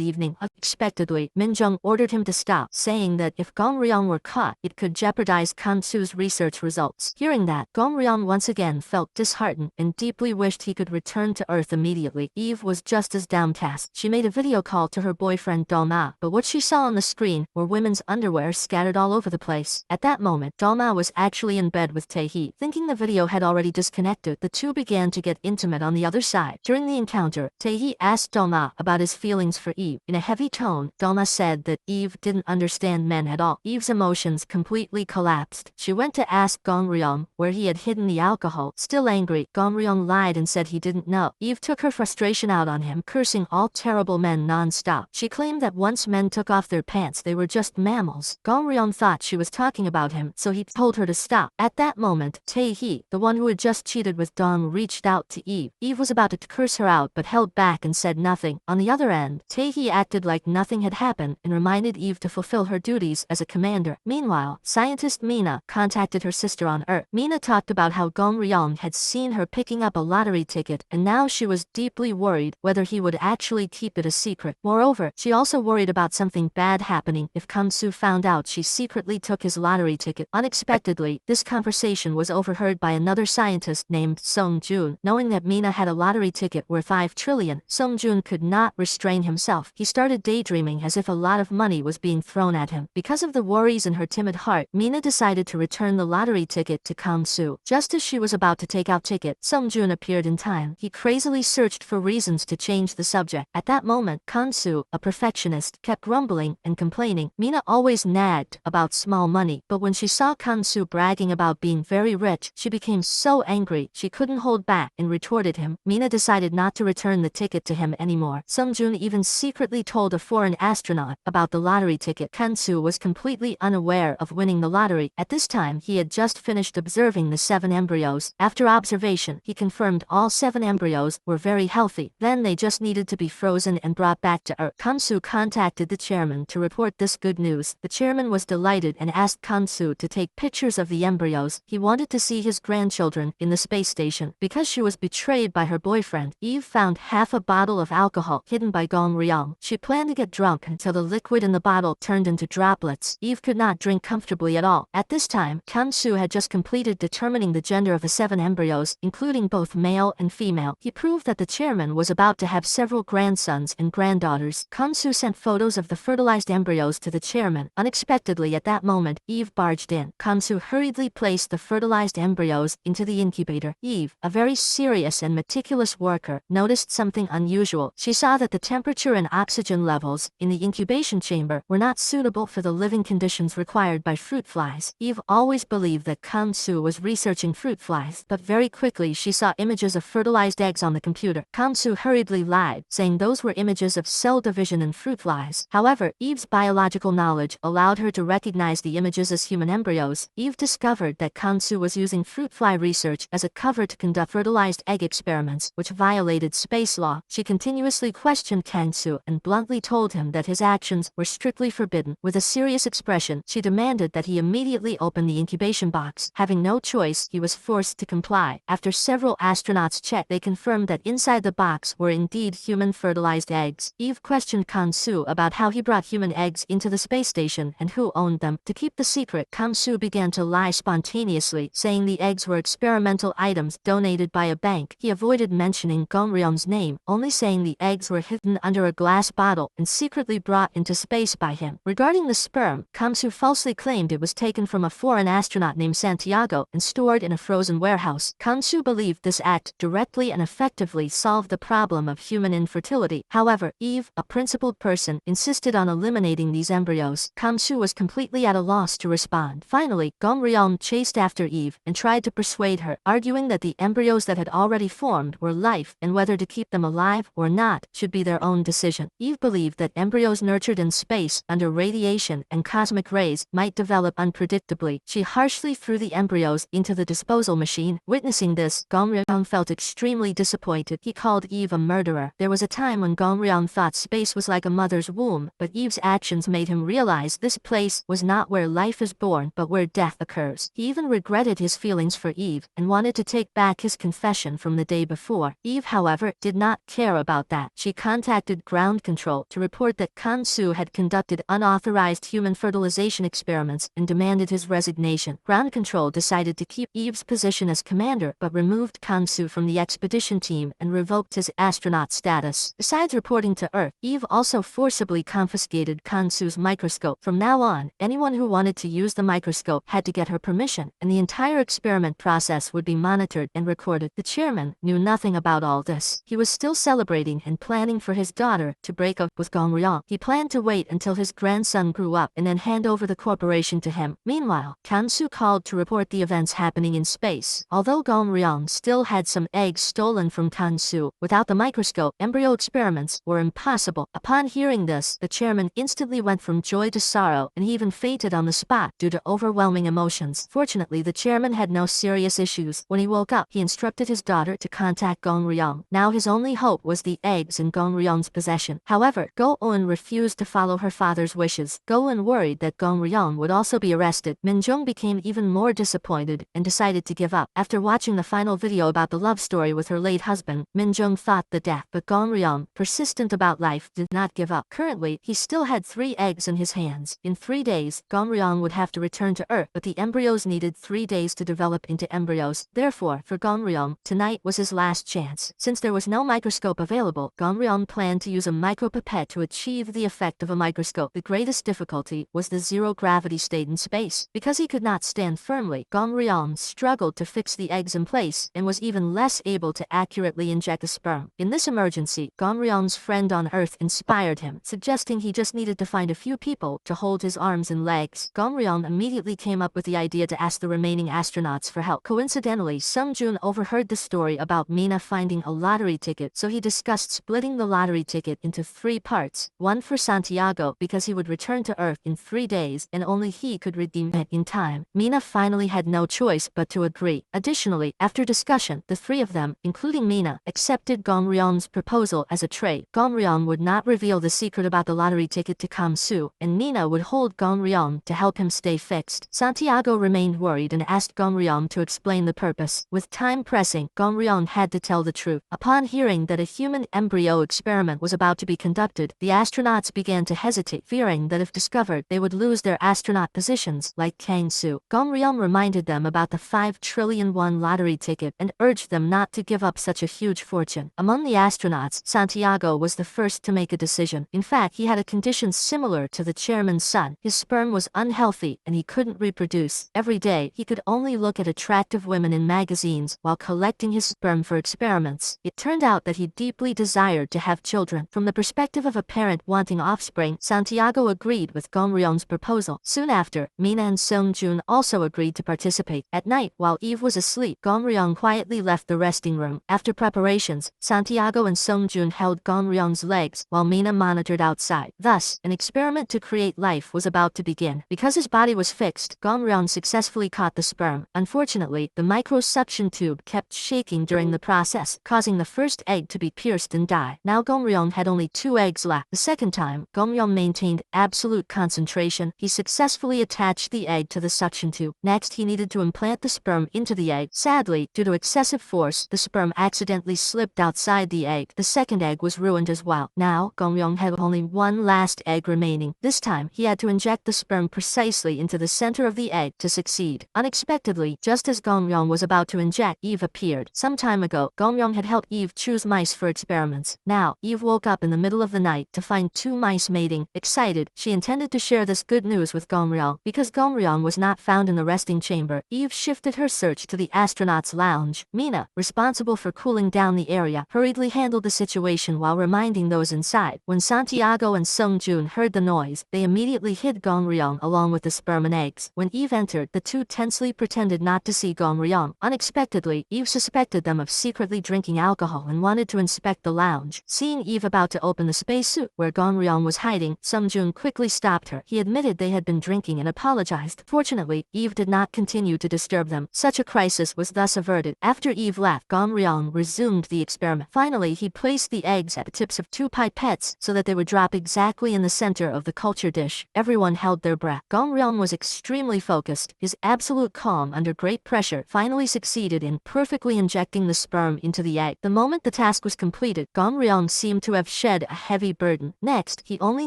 evening. Unexpectedly, Min Jung ordered him to stop, saying that if Gong Ryong were caught, it could jeopardize Kan-su's research results. Hearing that, Gong Ryong once again felt disheartened and deeply wished he could return to Earth immediately. Eve was just as downcast. She made a video call to her boyfriend Dolma, but what she saw on the screen were women's underwear scattered all over the place. At that moment, Dolma was actually in bed with Tae-hee. Thinking the video had already disconnected, the two began to get intimate on the other side. During the encounter, Tae-hee asked Dolma about his feelings for Eve. In a heavy tone, Dolma said that Eve didn't understand men at all. Eve's emotions completely collapsed. She went to ask Gong Ryong where he had hidden the alcohol. Still angry, Gong Ryong lied and said he didn't know. Eve took her frustration out on him, cursing all terrible men non-stop. She claimed that once men took off their pants, they were just mammals. Gong Ryong thought she was talking about him, so he told her to stop. At that moment, Tae-hee, the one who had just cheated with Dong, reached out to Eve. Eve was about to curse her out but held back and said nothing. On the other end, Tae-hee acted like nothing had happened and reminded Eve to fulfill her duties as a commander. Meanwhile, scientist Mina contacted her sister on Earth. Mina talked about how Gong Ryong had seen her picking up a lottery ticket, and now she was deeply worried whether he would actually keep it a secret. Moreover, she also worried about something bad happening if Kan-su found out she secretly took his lottery ticket. Unexpectedly, this conversation was overheard by another scientist named Song Jun. Knowing that Mina had a lottery ticket worth 5 trillion, Song Jun could not restrain himself. He started daydreaming as if a lot of money was being thrown at him. Because of the worries in her timid heart, Mina decided to return the lottery ticket to Kan-su. Just as she was about to take out ticket, Song Jun appeared in time. He crazily searched for reasons to change the subject. At that moment, Kan-su, a perfectionist, kept grumbling and complaining. Mina always nagged about small money, but when she saw Kan-su bragging about being very rich, she became so angry she couldn't hold back and retorted him. Mina decided not to return the ticket to him anymore. Sung Jun even secretly told a foreign astronaut about the lottery ticket. Kan-su was completely unaware of winning the lottery. At this time, he had just finished observing the 7 embryos. After observation, he confirmed all 7 embryos were very healthy. Then they just needed to be frozen and brought back to Earth. Kan-su contacted the chairman to report this good news. The chairman was delighted and asked Kan-su to take pictures of the embryos. He wanted to see his grandchildren in the space station. Because she was betrayed by her boyfriend, Eve found half a bottle of alcohol hidden by Gong Ryong. She planned to get drunk until the liquid in the bottle turned into droplets. Eve could not drink comfortably at all. At this time, Kan-su had just completed determining the gender of the 7 embryos, including both male and female. He proved that the chairman was about to have several grandsons and granddaughters. Kan-su sent photos of the fertilized embryos to the chairman. Unexpectedly at that moment, Eve barged in. Kan-su hurriedly placed the fertilized embryos into the incubator. Eve, a very serious and meticulous worker, noticed something unusual. She saw that the temperature and oxygen levels in the incubation chamber were not suitable for the living conditions required by fruit flies. Eve always believed that Kan-su was researching fruit flies, but very quickly she saw images of fertilized eggs on the computer. Kan-su hurriedly lied, saying those were images of cell division in fruit flies. However, Eve's biological knowledge allowed her to recognize the images as human embryos. Eve discovered that Kan-su was using fruit fly research as a cover to conduct fertilized egg experiments, which violated space law. She continuously questioned Kan-su and bluntly told him that his actions were strictly forbidden. With a serious expression, she demanded that he immediately open the incubation box. Having no choice, he was forced to comply. After several astronauts checked, they confirmed that inside the box were indeed human fertilized eggs. Eve questioned Kan-su about how he brought human eggs into the space station and who owned them. To keep the secret, Kan-su began to lie spontaneously, saying the eggs were experimental items donated by a bank. He avoided mentioning Gong Ryong's name, only saying the eggs were hidden under a glass bottle and secretly brought into space by him. Regarding the sperm, Kan-su falsely claimed it was taken from a foreign astronaut named Santiago and stored in a frozen warehouse. Kan-su believed this act directly and effectively solved the problem of human infertility. However, Eve, a principled person, insisted on eliminating these embryos. Kan-su was completely at a loss to respond. Finally, Gong Ryong chased after Eve and tried to persuade her, arguing that the embryos that had already formed were life and whether to keep them alive or not should be their own decision. Eve believed that embryos nurtured in space under radiation and cosmic rays might develop unpredictably. She harshly threw the embryos into the disposal machine. Witnessing Realizing this, Gong Ryong felt extremely disappointed. He called Eve a murderer. There was a time when Gong Ryong thought space was like a mother's womb, but Eve's actions made him realize this place was not where life is born but where death occurs. He even regretted his feelings for Eve and wanted to take back his confession from the day before. Eve, however, did not care about that. She contacted ground control to report that Kansu had conducted unauthorized human fertilization experiments and demanded his resignation. Ground control decided to keep Eve's position as commander but removed Kansu from the expedition team and revoked his astronaut status. Besides reporting to Earth, Eve also forcibly confiscated Kansu's microscope. From now on, anyone who wanted to use the microscope had to get her permission, and the entire experiment process would be monitored and recorded. The chairman knew nothing about all this. He was still celebrating and planning for his daughter to break up with Gong Ryong. He planned to wait until his grandson grew up and then hand over the corporation to him. Meanwhile, Kansu called to report the events happening in space. Although Gong Ryong still had some eggs stolen from Kansu, without the microscope, embryo experiments were impossible. Upon hearing this, the chairman instantly went from joy to sorrow, and he even fainted on the spot due to overwhelming emotions. Fortunately, the chairman had no serious issues. When he woke up, he instructed his daughter to contact Gong Ryong. Now his only hope was the eggs in Gong Ryong's possession. However, Go Eun refused to follow her father's wishes. Go Eun worried that Gong Ryong would also be arrested. Minjung became even more disappointed and decided to give up. After watching the final video about the love story with her late husband, Minjung thought the death, but Gong Ryong, persistent about life, did not give up. Currently, he still had 3 eggs in his hands. In 3 days, Gong Ryong would have to return to Earth, but the embryos needed 3 days to develop into embryos. Therefore, for Gong Ryong, tonight was his last chance. Since there was no microscope available, Gong Ryong planned to use a micropipette to achieve the effect of a microscope. The greatest difficulty was the zero-gravity state in space. Because he could not stand firmly, Gong Ryong struggled to fix the eggs in place and was even less able to accurately inject the sperm. In this emergency, Gong Ryong's friend on Earth inspired him, suggesting he just needed to find a few people to hold his arms and legs. Gong Ryong immediately came up with the idea to ask the remaining astronauts for help. Coincidentally, Sung Joon overheard the story about Mina finding a lottery ticket, so he discussed splitting the lottery ticket into 3 parts. One for Santiago because he would return to Earth in 3 days and only he could redeem it in time. Mina finally had no choice but to agree. Additionally, after discussion, the 3 of them, including Mina, accepted Gong Ryong's proposal as a trade. Gong Ryong would not reveal the secret about the lottery ticket to Kamsu, and Mina would hold Gong Ryong to help him stay fixed. Santiago remained worried and asked Gong Ryong to explain the purpose. With time pressing, Gong Ryong had to tell the truth. Upon hearing that a human embryo experiment was about to be conducted, the astronauts began to hesitate, fearing that if discovered, they would lose their astronaut positions, like Kang Soo. Gong Ryong reminded them about the 5 trillion won lottery ticket and urged them not to give up such a huge fortune. Among the astronauts, Santiago was the first to make a decision. In fact, he had a condition similar to the chairman's son. His sperm was unhealthy and he couldn't reproduce. Every day, he could only look at attractive women in magazines while collecting his sperm for experiments. It turned out that he deeply desired to have children. From the perspective of a parent wanting offspring, Santiago agreed with Gong Ryong's proposal. Soon after, Mina and Sung Joon also agreed to participate. At night, while Eve was asleep, Gong Ryong quietly left the resting room. After preparations, Santiago and Sung Joon held Gong Ryong's legs while Mina monitored outside. Thus, an experiment to create life was about to begin. Because his body was fixed, Gong Ryong successfully caught the sperm. Unfortunately, the micro-suction tube kept shaking during the process, causing the first egg to be pierced and die. Now Gong Ryong had only 2 eggs left. The second time, Gong Ryong maintained absolute concentration. He successfully attached the egg to the suction tube. Next, he needed to implant the sperm into the egg. Sadly, due to excessive force, the sperm accidentally slipped outside the egg. The second egg was ruined as well. Now, Gong Ryong had only 1 last egg remaining. This time, he had to inject the sperm precisely into the center of the egg to succeed. Unexpectedly, just as Gong Ryong was about to inject, Eve appeared. Some time ago, Gong Ryong had helped Eve choose mice for experiments. Now, Eve woke up in the middle of the night to find 2 mice mating. Excited, she intended to share this good news with Gong Ryong. Because Gong Ryong was not found in the resting chamber, Eve shifted her search to the astronauts' lounge. Mina, responsible for cooling down the area, hurriedly handled the situation while reminding those inside. When Santiago and Sung Joon heard the noise, they immediately hid Gong Ryong along with the sperm and eggs. When Eve entered, the 2 tensely pretended not to see Gong Ryong. Unexpectedly, Eve suspected them of secretly drinking alcohol and wanted to inspect the lounge. Seeing Eve about to open the spacesuit where Gong Ryong was hiding, Sung Joon quickly stopped her. He admitted they had been drinking and apologized. Fortunately, Eve did not continue to disturb them. Such a crisis was thus averted. After Eve left, Gong Ryong resumed the experiment. Finally, he placed the eggs at the tips of 2 pipettes so that they would drop exactly in the center of the culture dish. Everyone held their breath. Gong Ryong was extremely focused. His absolute calm under great pressure finally succeeded in perfectly injecting the sperm into the egg. The moment the task was completed, Gong Ryong seemed to have shed a heavy burden. Next, he only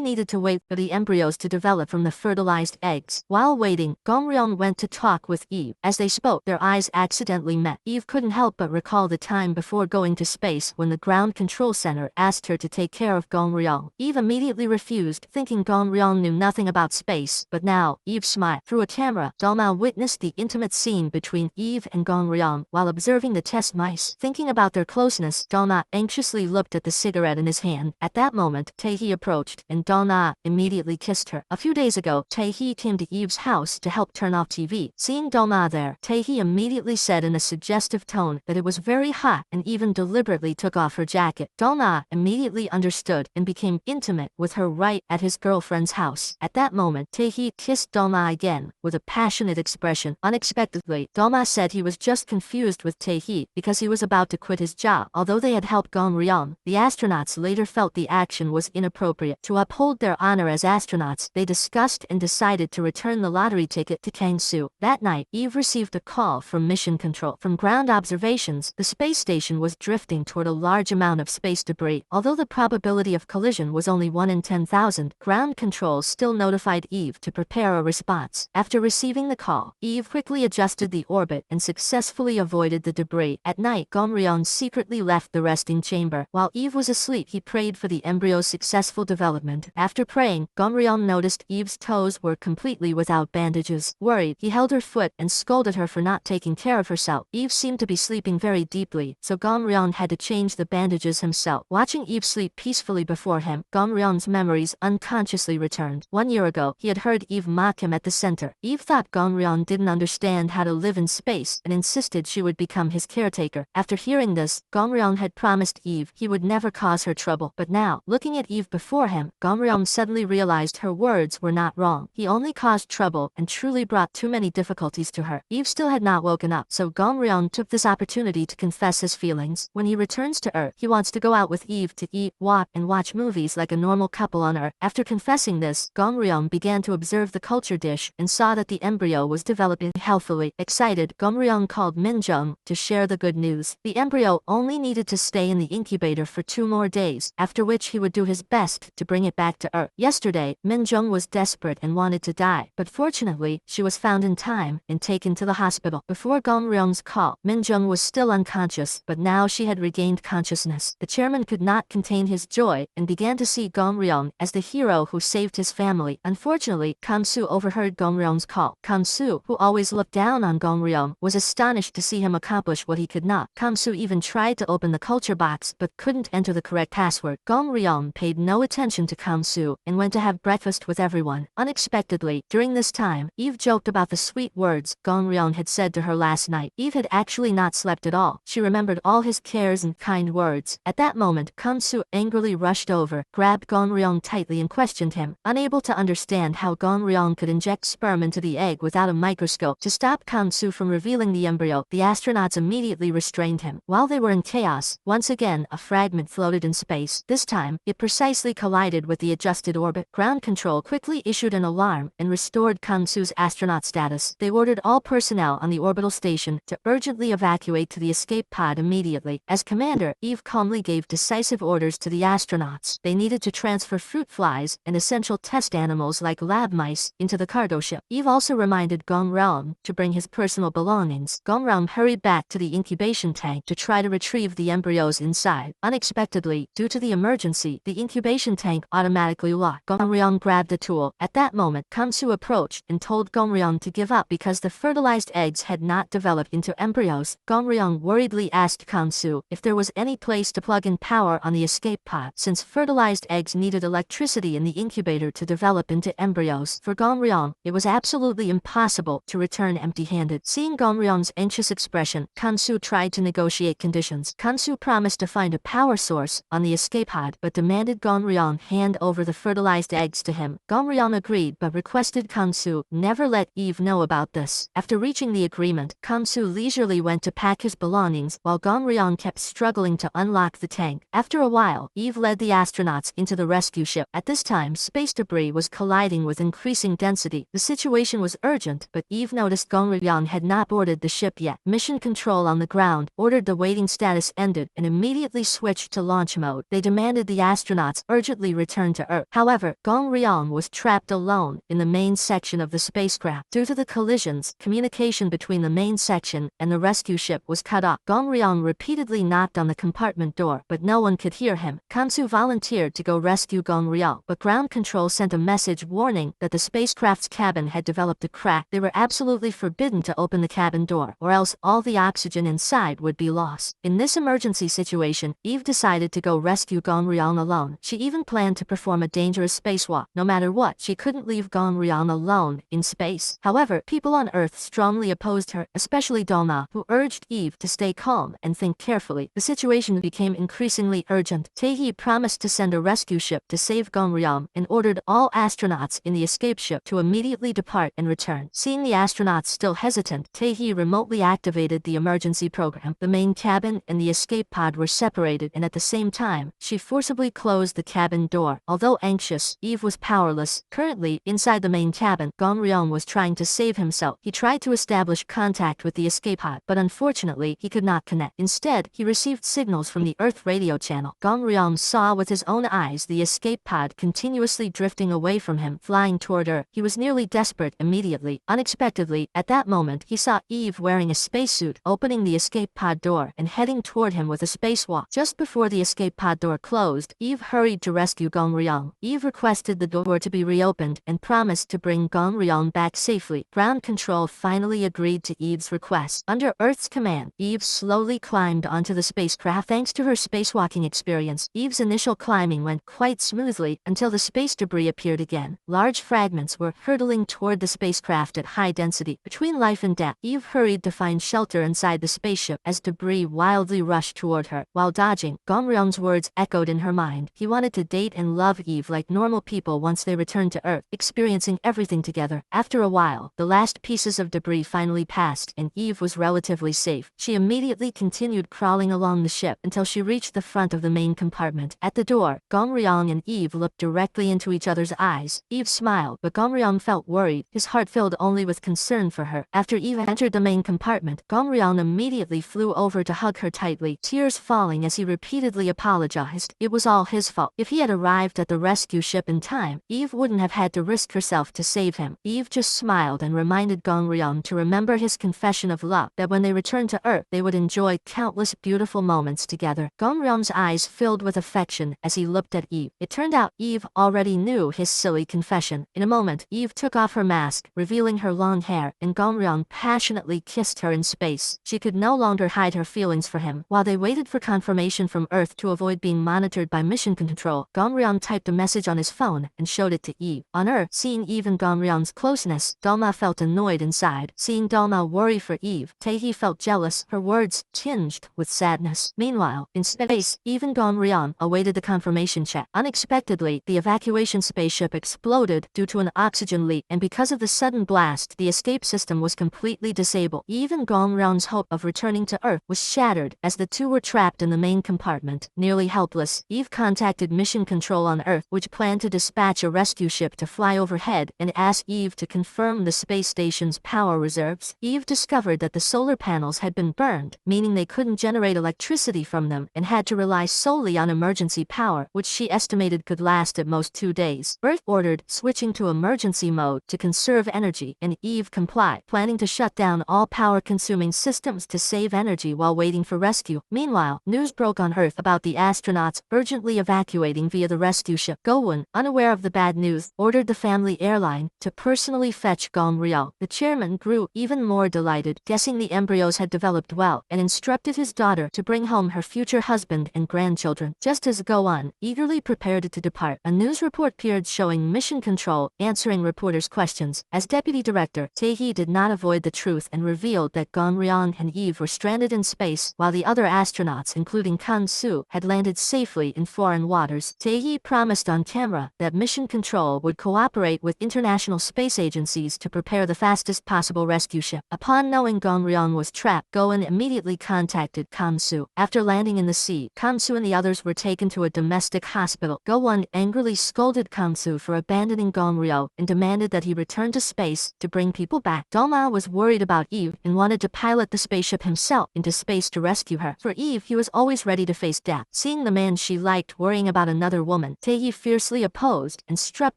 needed to wait for the embryos to develop from the fertilized eggs. While waiting, Gong Ryong went to talk with Eve. As they spoke, their eyes accidentally met. Eve couldn't help but recall the time before going to space when the ground control center asked her to take care of Gong Ryong. Eve immediately refused, thinking Gong Ryong knew nothing about space. But now, Eve smiled. Through a camera, Dalmao witnessed the intimate scene between Eve and Gong Ryong while observing the test mice. Thinking about their closeness, Dalma anxiously looked at the cigarette in his hand. At that moment, Tae-hee approached, and Dalma immediately kissed her. A few days ago, Tae-hee came to Eve's house to help turn off TV. Seeing Dalma there, Tae-hee immediately said in a suggestive tone that it was very hot and even deliberately took off her jacket. Dalma immediately understood and became intimate with her right at his girlfriend's house. At that moment, Tae-hee kissed Dalma again with a passionate expression. Unexpectedly, Dalma said he was just confused with Tae-hee because he was about to quit his job. Although they had helped Gong Ryong, the astronauts later felt the action was inappropriate. To uphold their honor as astronauts, they discussed and decided to return the lottery ticket to Kangsu. That night, Eve received a call from Mission Control. From ground observations, the space station was drifting toward a large amount of space debris. Although the probability of collision was only 1 in 10,000, ground control still notified Eve to prepare a response. After receiving the call, Eve quickly adjusted the orbit and successfully avoided the debris. At night, Gong Ryong secretly left the resting chamber. While Eve was asleep, he prayed for the embryo's successful development. After praying, Gong Ryong noticed Eve's toes were completely without bandages. Worried, he held her foot and scolded her for not taking care of herself. Eve seemed to be sleeping very deeply, so Gong Ryong had to change the bandages himself. Watching Eve sleep peacefully before him, Gong Ryong's memories unconsciously returned. 1 year ago, he had heard Eve mock him at the center. Eve thought Gong Ryong didn't understand how to live in space and insisted she would become his caretaker. After hearing this, Gong Ryong had promised Eve he would never cause her trouble. But now, looking at Eve before him, Gong Ryong suddenly realized her words were not wrong. He only caused trouble and truly brought too many difficulties to her. Eve still had not woken up, so Gong Ryong took this opportunity to confess his feelings. When he returns to Earth, he wants to go out with Eve to eat, walk, and watch movies like a normal couple on Earth. After confessing this, Gong Ryong began to observe the culture dish and saw that the embryo was developing healthily. Excited, Gong Ryong called Min Jung to share the good news. The embryo only needed to stay in the incubator for 2 more days, after which he would do his best to bring it back to Earth. Yesterday, Min Jung was desperate and wanted to die, but fortunately, she was found in time and taken to the hospital. Before Gong Ryong's call, Min Jung was still unconscious, but now she had regained consciousness. The chairman could not contain his joy and began to see Gong Ryong as the hero who saved his family. Unfortunately, Kang-soo overheard Gong Ryong's call. Kang-soo, who always looked down on Gong Ryong, was astonished to see him accomplish what he could not. Kang-soo even tried to open the culture box but couldn't enter the correct password. Gong Ryong paid no attention to Kang-soo and went to have breakfast with everyone. Unexpectedly, during this time, Eve joked about the sweet words Gong Ryong had said to her last night. Eve had actually not slept at all. She remembered all his cares and kind words. At that moment, Kang-soo angrily rushed over, grabbed Gong Ryong tightly and questioned him. Unable to understand how Gong Ryong could inject sperm into the egg without a microscope to stop Kang-soo from revealing the embryo, the astronauts immediately restrained him. While they were in chaos, once again a fragment floated in space. This time, it precisely collided with the adjusted orbit. Ground control quickly issued an alarm and restored Kang-soo's astronaut status. They ordered all personnel on the orbital station to urgently evacuate to the escape pod immediately. As commander, Eve calmly gave decisive orders to the astronauts. They needed to transfer fruit flies and essential test animals like lab mice into the cargo ship. Eve also reminded Gong Ryong to bring his personal belongings. Gong Ryong hurried back to the incubation tank to try to retrieve the embryos inside. Unexpectedly, due to the emergency, the incubation tank automatically locked. Gong Ryong grabbed the tool. At that moment, Kang-soo approached and told Gong Ryong to give up because the fertilized eggs had not developed into embryos. Gong Ryong worriedly asked Kang-soo if there was any place to plug in power on the escape pod, since fertilized eggs needed electricity in the incubator to develop into embryos. For Gong Ryong, it was absolutely impossible to return empty-handed. Seeing Gong Ryong's anxious expression, Kang-soo tried to negotiate conditions. Kang-soo promised to find a power source on the escape pod, but demanded Gong Ryong hand over the fertilized eggs to him. Gong Ryong agreed but requested Kang-soo never let Eve know about this. After reaching the agreement, Kang-soo Kan-soo leisurely went to pack his belongings while Gong Ryong kept struggling to unlock the tank. After a while, Eve led the astronauts into the rescue ship. At this time, space debris was colliding with increasing density. The situation was urgent, but Eve noticed Gong Ryong had not boarded the ship yet. Mission control on the ground ordered the waiting status ended and immediately switched to launch mode. They demanded the astronauts urgently return to Earth. However, Gong Ryong was trapped alone in the main section of the spacecraft. Due to the collisions, communication between the main section and the rescue ship was cut off. Gong Ryong repeatedly knocked on the compartment door, but no one could hear him. Kan-soo volunteered to go rescue Gong Ryong, but ground control sent a message warning that the spacecraft's cabin had developed a crack. They were absolutely forbidden to open the cabin door, or else all the oxygen inside would be lost. In this emergency situation, Eve decided to go rescue Gong Ryong alone. She even planned to perform a dangerous spacewalk. No matter what, she couldn't leave Gong Ryong alone in space. However, people on Earth strongly opposed her, especially Do-ma, who urged Eve to stay calm and think carefully. The situation became increasingly urgent. Tae-hee promised to send a rescue ship to save Gong Ryong and ordered all astronauts in the escape ship to immediately depart and return. Seeing the astronauts still hesitant, Tae-hee remotely activated the emergency program. The main cabin and the escape pod were separated, and at the same time, she forcibly closed the cabin door. Although anxious, Eve was powerless. Currently, inside the main cabin, Gong Ryong was trying to save himself. He tried to establish contact with the escape pod, but unfortunately, he could not connect. Instead, he received signals from the Earth radio channel. Gong Ryong saw with his own eyes the escape pod continuously drifting away from him, flying toward Earth. He was nearly desperate immediately. Unexpectedly, at that moment, he saw Eve wearing a spacesuit, opening the escape pod door and heading toward him with a spacewalk. Just before the escape pod door closed, Eve hurried to rescue Gong Ryong. Eve requested the door to be reopened and promised to bring Gong Ryong back safely. Ground control finally agreed to Eve's request. Under Earth's command, Eve slowly climbed onto the spacecraft. Thanks to her spacewalking experience, Eve's initial climbing went quite smoothly until the space debris appeared again. Large fragments were hurtling toward the spacecraft at high density. Between life and death, Eve hurried to find shelter inside the spaceship as debris wildly rushed toward her. While dodging, Gong Ryong's words echoed in her mind. He wanted to date and love Eve like normal people once they returned to Earth, experiencing everything together. After a while, the last pieces of debris finally passed and Eve was relatively safe. She immediately continued crawling along the ship until she reached the front of the main compartment. At the door, Gong Ryong and Eve looked directly into each other's eyes. Eve smiled, but Gong Ryong felt worried, his heart filled only with concern for her. After Eve entered the main compartment, Gong Ryong immediately flew over to hug her tightly, tears falling as he repeatedly apologized. It was all his fault. If he had arrived at the rescue ship in time, Eve wouldn't have had to risk herself to save him. Eve just smiled and reminded Gong Ryong to remember his confession of love, that when they returned to Earth, they would enjoy countless beautiful moments together. Gong Ryong's eyes filled with affection as he looked at Eve. It turned out Eve already knew his silly confession. In a moment, Eve took off her mask, revealing her long hair, and Gong Ryong passionately kissed her in space. She could no longer hide her feelings for him. While they waited for confirmation from Earth to avoid being monitored by mission control, Gong Ryong typed a message on his phone and showed it to Eve. On Earth, seeing Eve and Gong Ryong's closeness, Do-ma felt annoyed inside. Seeing Do-ma worry for Eve, Tae-hee felt jealous, her words tinged with sadness. Meanwhile, in space, Eve and Gong Ryong awaited the confirmation check. Unexpectedly, the evacuation spaceship exploded due to an oxygen leak, and because of the sudden blast, the escape system was completely disabled. Eve and Gong Ryong's hope of returning to Earth was shattered as the two were trapped in the main compartment. Nearly helpless, Eve contacted Mission Control on Earth, which planned to dispatch a rescue ship to fly overhead and asked Eve to confirm the space station's power reserves. Eve discovered that the solar panels had been burned, meaning they couldn't generate electricity from them and had to rely solely on emergency power, which she estimated could last at most 2 days. Earth ordered switching to emergency mode to conserve energy, and Eve complied, planning to shut down all power-consuming systems to save energy while waiting for rescue. Meanwhile, news broke on Earth about the astronauts urgently evacuating via the rescue ship. Go-won, unaware of the bad news, ordered the family airline to personally fetch Gong Ryong. The chairman grew even more delighted, guessing the embryos had developed well, and instructed his daughter to bring home her future husband and grandchildren. Just as Go-won eagerly prepared to depart, a news report appeared showing Mission Control answering reporters' questions. As deputy director, Tae-hee did not avoid the truth and revealed that Gong Ryong and Eve were stranded in space, while the other astronauts, including Kan-soo, had landed safely in foreign waters. Tae-hee promised on camera that Mission Control would cooperate with international space agencies to prepare the fastest possible rescue ship. Upon knowing knowing Gongryong was trapped, Goen immediately contacted Kamsu. After landing in the sea, Kamsu and the others were taken to a domestic hospital. Goen angrily scolded Kamsu for abandoning Gongryong and demanded that he return to space to bring people back. Dolma was worried about Eve and wanted to pilot the spaceship himself into space to rescue her. For Eve, he was always ready to face death. Seeing the man she liked worrying about another woman, Tae fiercely opposed and struck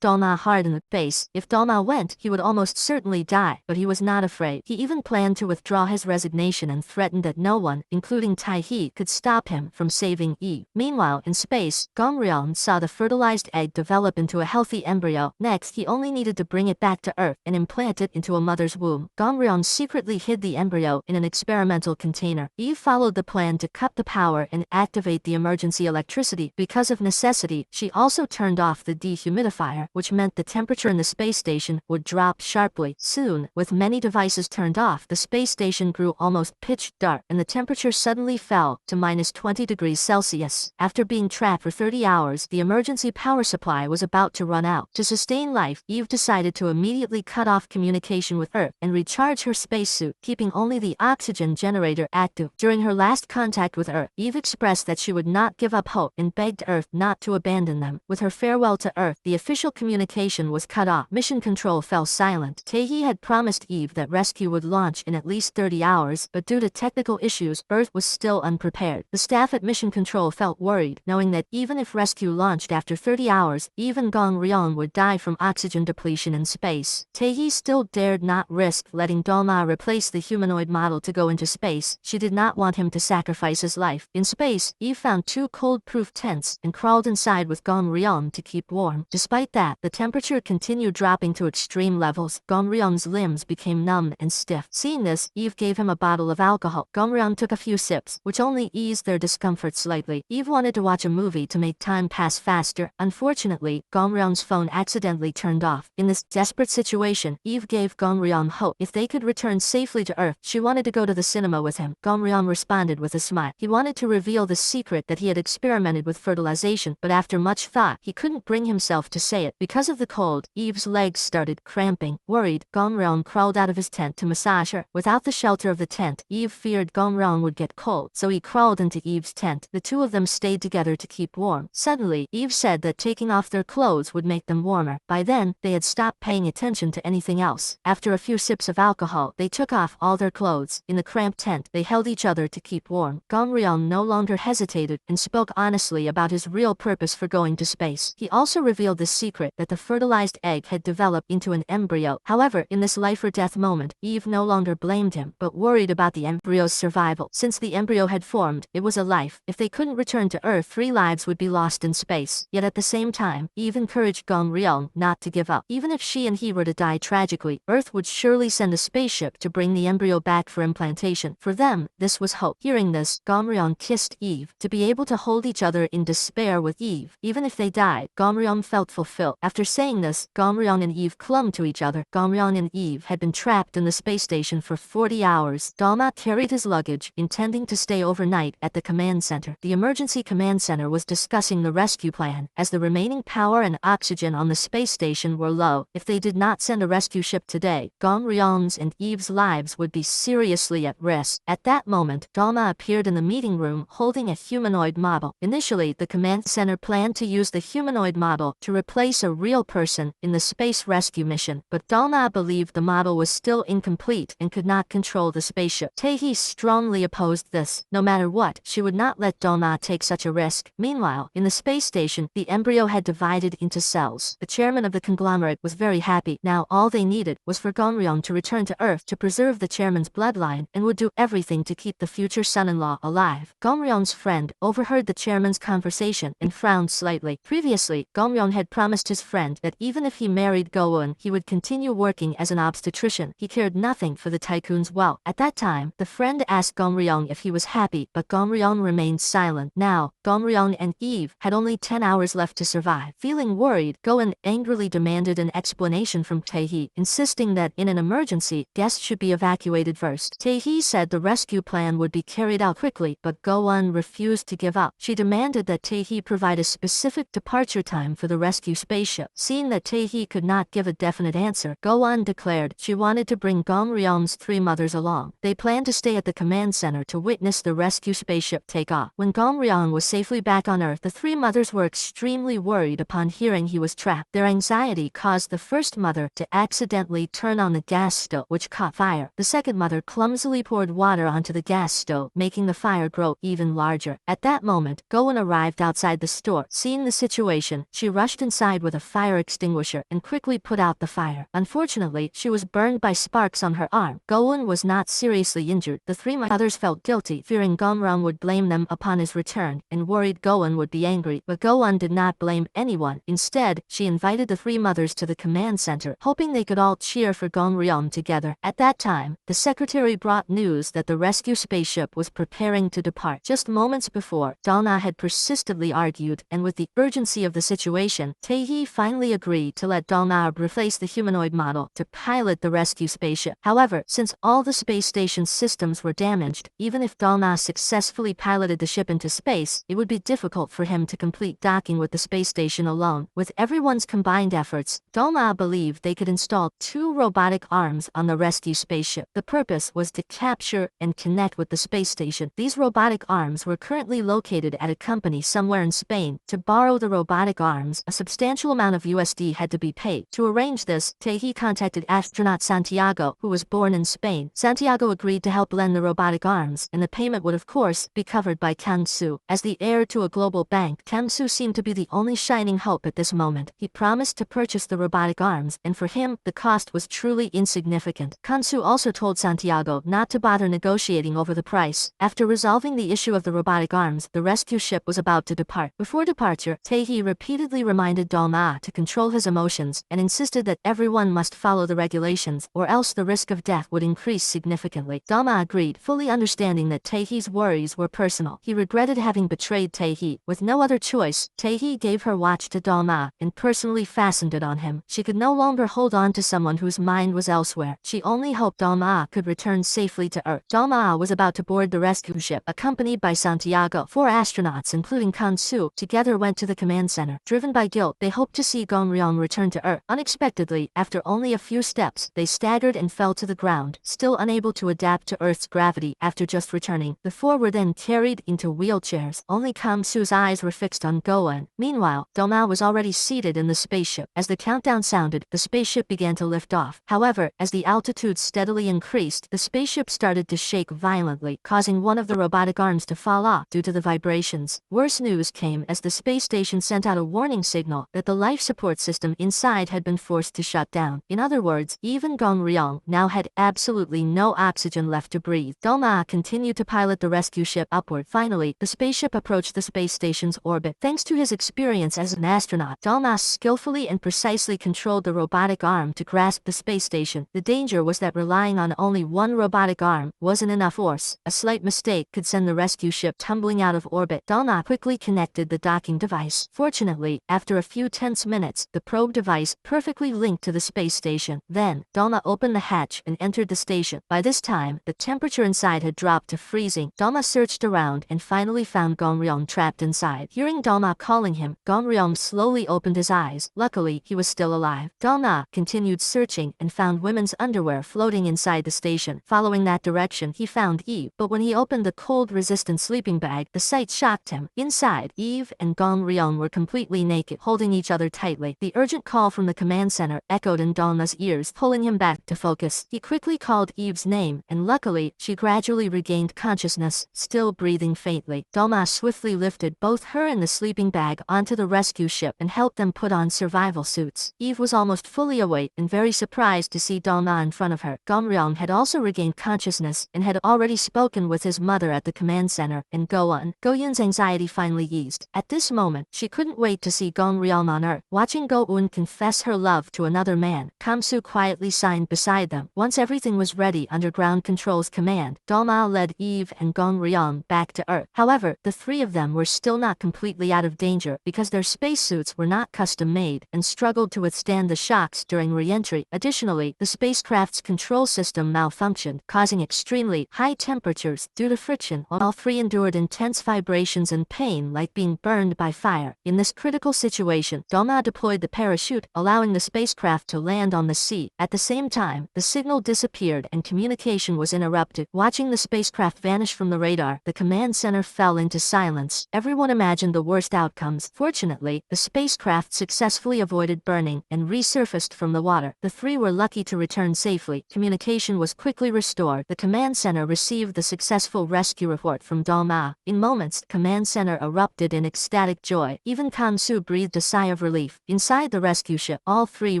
Dolma hard in the face. If Dolma went, he would almost certainly die, but he was not afraid. He even planned to withdraw his resignation and threatened that no one, including Tae, could stop him from saving Eve. Meanwhile, in space, Gongryong saw the fertilized egg develop into a healthy embryo. Next, he only needed to bring it back to Earth and implant it into a mother's womb. Gongryong secretly hid the embryo in an experimental container. Eve followed the plan to cut the power and activate the emergency electricity. Because of necessity, she also turned off the dehumidifier, which meant the temperature in the space station would drop sharply. Soon, with many devices turned off, the space station grew almost pitch dark and the temperature suddenly fell to -20°C. After being trapped for 30 hours, the emergency power supply was about to run out. To sustain life, Eve decided to immediately cut off communication with Earth and recharge her spacesuit, keeping only the oxygen generator active. During her last contact with Earth, Eve expressed that she would not give up hope and begged Earth not to abandon them. With her farewell to Earth, the official communication was cut off. Mission Control fell silent. Tae had promised Eve that rescue would launch in at least 30 hours, but due to technical issues, Earth was still unprepared. The staff at Mission Control felt worried, knowing that even if rescue launched after 30 hours, even Gongryong would die from oxygen depletion in space. Tae still dared not risk letting Dolma replace the humanoid model to go into space. She did not want him to sacrifice his life. In space, Eve found 2 cold-proof tents and crawled inside with Gongryong to keep warm. Despite that, the temperature continued dropping to extreme levels. Gongryong's limbs became numb and stiff. Seeing this, Eve gave him a bottle of alcohol. Gongryong took a few sips, which only eased their discomfort slightly. Eve wanted to watch a movie to make time pass faster. Unfortunately, Gongryong's phone accidentally turned off. In this desperate situation, Eve gave Gongryong hope. If they could return safely to Earth, she wanted to go to the cinema with him. Gongryong responded with a smile. He wanted to reveal the secret that he had experimented with fertilization, but after much thought, he couldn't bring himself to say it. Because of the cold, Eve's legs started cramping. Worried, Gongryong crawled out of his tent to massage her. Without the shelter of the tent, Eve feared Gongryong would get cold, so he crawled into Eve's tent. The two of them stayed together to keep warm. Suddenly, Eve said that taking off their clothes would make them warmer. By then, they had stopped paying attention to anything else. After a few sips of alcohol, they took off all their clothes. In the cramped tent, they held each other to keep warm. Gongryong no longer hesitated and spoke honestly about his real purpose for going to space. He also revealed the secret that the fertilized egg had developed into an embryo. However, in this life-or-death moment, Eve no longer blamed him, but worried about the embryo's survival. Since the embryo had formed, it was alive. If they couldn't return to Earth, 3 lives would be lost in space. Yet at the same time, Eve encouraged Gongryong not to give up. Even if she and he were to die tragically, Earth would surely send a spaceship to bring the embryo back for implantation. For them, this was hope. Hearing this, Gongryong kissed Eve. To be able to hold each other in despair with Eve, even if they died, Gongryong felt fulfilled. After saying this, Gongryong and Eve clung to each other. Gongryong and Eve had been trapped in the space station for 40 hours. Dolma carried his luggage, intending to stay overnight at the command center. The emergency command center was discussing the rescue plan, as the remaining power and oxygen on the space station were low. If they did not send a rescue ship today, Gongryong's and Eve's lives would be seriously at risk. At that moment, Dolma appeared in the meeting room holding a humanoid model. Initially, the command center planned to use the humanoid model to replace a real person in the space rescue mission, but Dolma believed the model was still incomplete and could not control the spaceship. Tae strongly opposed this. No matter what, she would not let Dolma take such a risk. Meanwhile, in the space station, the embryo had divided into cells. The chairman of the conglomerate was very happy. Now all they needed was for Gongryong to return to Earth to preserve the chairman's bloodline and would do everything to keep the future son-in-law alive. Gongryong's friend overheard the chairman's conversation and frowned slightly. Previously, Gongryong had promised his friend that even if he married Go-eun, he would continue working as an obstetrician. He cared nothing for the tycoon's wealth. At that time, the friend asked Gongryong if he was happy, but Gongryong remained silent. Now, Gongryong and Eve had only 10 hours left to survive. Feeling worried, Go-eun angrily demanded an explanation from Tae, insisting that in an emergency, guests should be evacuated first. Tae said the rescue plan would be carried out quickly, but Go-eun refused to give up. She demanded that Tae provide a specific departure time for the rescue spaceship. Seeing that Tae could not give a definite answer, Go-eun declared she wanted to bring Gongryong's three mothers along. They planned to stay at the command center to witness the rescue spaceship take off. When Gong Ryong was safely back on Earth, the three mothers were extremely worried upon hearing he was trapped. Their anxiety caused the first mother to accidentally turn on the gas stove, which caught fire. The second mother clumsily poured water onto the gas stove, making the fire grow even larger. At that moment, Goen arrived outside the store. Seeing the situation, she rushed inside with a fire extinguisher and quickly put out the fire. Unfortunately, she was burned by sparks on her arm. Goen was not seriously injured. The three mothers felt guilty, fearing Gomrong would blame them upon his return, and worried Goen would be angry. But Goen did not blame anyone. Instead, she invited the three mothers to the command center, hoping they could all cheer for Gomryong together. At that time, the secretary brought news that the rescue spaceship was preparing to depart. Just moments before, Donna had persistently argued, and with the urgency of the situation, Tae-hee finally agreed to let Donna replace the humanoid model to pilot the rescue spaceship. However, since all the space station's systems were damaged, even if Donna successfully piloted the ship into space, it would be difficult for him to complete docking with the space station alone. With everyone's combined efforts, Donna believed they could install 2 robotic arms on the rescue spaceship. The purpose was to capture and connect with the space station. These robotic arms were currently located at a company somewhere in Spain. To borrow the robotic arms, a substantial amount of USD had to be paid. To arrange this, Tae-hee contacted astronaut Santiago, who was born in Spain. Santiago agreed to help lend the robotic arms, and the payment would of course be covered by Kang-soo. As the heir to a global bank, Kang-soo seemed to be the only shining hope at this moment. He promised to purchase the robotic arms, and for him, the cost was truly insignificant. Kang-soo also told Santiago not to bother negotiating over the price. After resolving the issue of the robotic arms, the rescue ship was about to depart. Before departure, Tae-hee repeatedly reminded Dong-ah to control his emotions and insisted that everyone must follow the regulations, or else the risk of death would increase significantly. Dong-ah agreed, fully understanding that Tae-hee's worries were personal. He regretted having betrayed Tae-hee. With no other choice, Tae-hee gave her watch to Dong-ah and personally fastened it on him. She could no longer hold on to someone whose mind was elsewhere. She only hoped Dong-ah could return safely to Earth. Dong-ah was about to board the rescue ship, accompanied by Santiago. 4 astronauts, including Kang-soo, together went to the command center. Driven by guilt, they hoped to see Gong-ryong return to Earth. Unexpectedly, after only a few steps, they staggered and fell to the ground, still unable to adapt to Earth's gravity after just returning. The 4 were then carried into wheelchairs. Only Kang-soo's eyes were fixed on Goen. Meanwhile, Dong-ah was already seated in the spaceship. As the countdown sounded, the spaceship began to lift off. However, as the altitude steadily increased, the spaceship started to shake violently, causing one of the robotic arms to fall off due to the vibrations. Worse news came as the space station sent out a warning signal that the life support system inside had been forced to shut down. In other words, even Gong-ryong now had absolutely no oxygen left to breathe. Dong-ah continued to pilot the rescue ship upward. Finally, the spaceship approached the space station's orbit. Thanks to his experience as an astronaut, Dong-ah skillfully and precisely controlled the robotic arm to grasp the space station. The danger was that relying on only one robotic arm wasn't enough force. A slight mistake could send the rescue ship tumbling out of orbit. Dong-ah quickly connected the docking device. Fortunately, after a few tense minutes, the probe device perfectly linked to the space station. Then, Dong-ah opened the hatch and entered the station. By this time, the temperature inside had dropped to freezing. Dong-ah searched around and finally found Gong-ryong trapped inside. Hearing Dong-ah calling him, Gong-ryong slowly opened his eyes. Luckily, he was still alive. Dong-ah continued searching and found women's underwear floating inside the station. Following that direction, he found Eve, but when he opened the cold-resistant sleeping bag, the sight shocked him. Inside, Eve and Gong-ryong were completely naked, holding each other tightly. The urgent call from the command center echoed in Dong-ah's ears, pulling him back to focus. He quickly called Eve's name, and luckily, she gradually regained consciousness, still breathing faintly. Dong-ah swiftly lifted both her and the sleeping bag onto the rescue ship and helped them put on survival suits. Eve was almost fully awake and very surprised to see Dong-ah in front of her. Gong-ryong had also regained consciousness and had already spoken with his mother at the command center, and Go-eun's anxiety finally eased. At this moment, she couldn't wait to see Gong-ryong on Earth. Watching Go-eun confess her love to another man, Kang-soo quietly signed beside them. Once everything was ready under ground control's command, Dong-ah led Eve and Gong-ryong back to Earth. However, the 3 of them were still not completely out of danger because their spacesuits were not custom-made and struggled to withstand the shocks during re-entry. Additionally, the spacecraft's control system malfunctioned, causing extremely high temperatures due to friction, while all 3 endured intense vibrations and pain like being burned by fire. In this critical situation, Dong-ah deployed the parachute, allowing the spacecraft to land on the sea. At the same time, the signal disappeared appeared and communication was interrupted. Watching the spacecraft vanish from the radar, the command center fell into silence. Everyone imagined the worst outcomes. Fortunately, the spacecraft successfully avoided burning and resurfaced from the water. The three were lucky to return safely. Communication was quickly restored. The command center received the successful rescue report from Do-ma. In moments, command center erupted in ecstatic joy. Even Kan-su breathed a sigh of relief. Inside the rescue ship, all three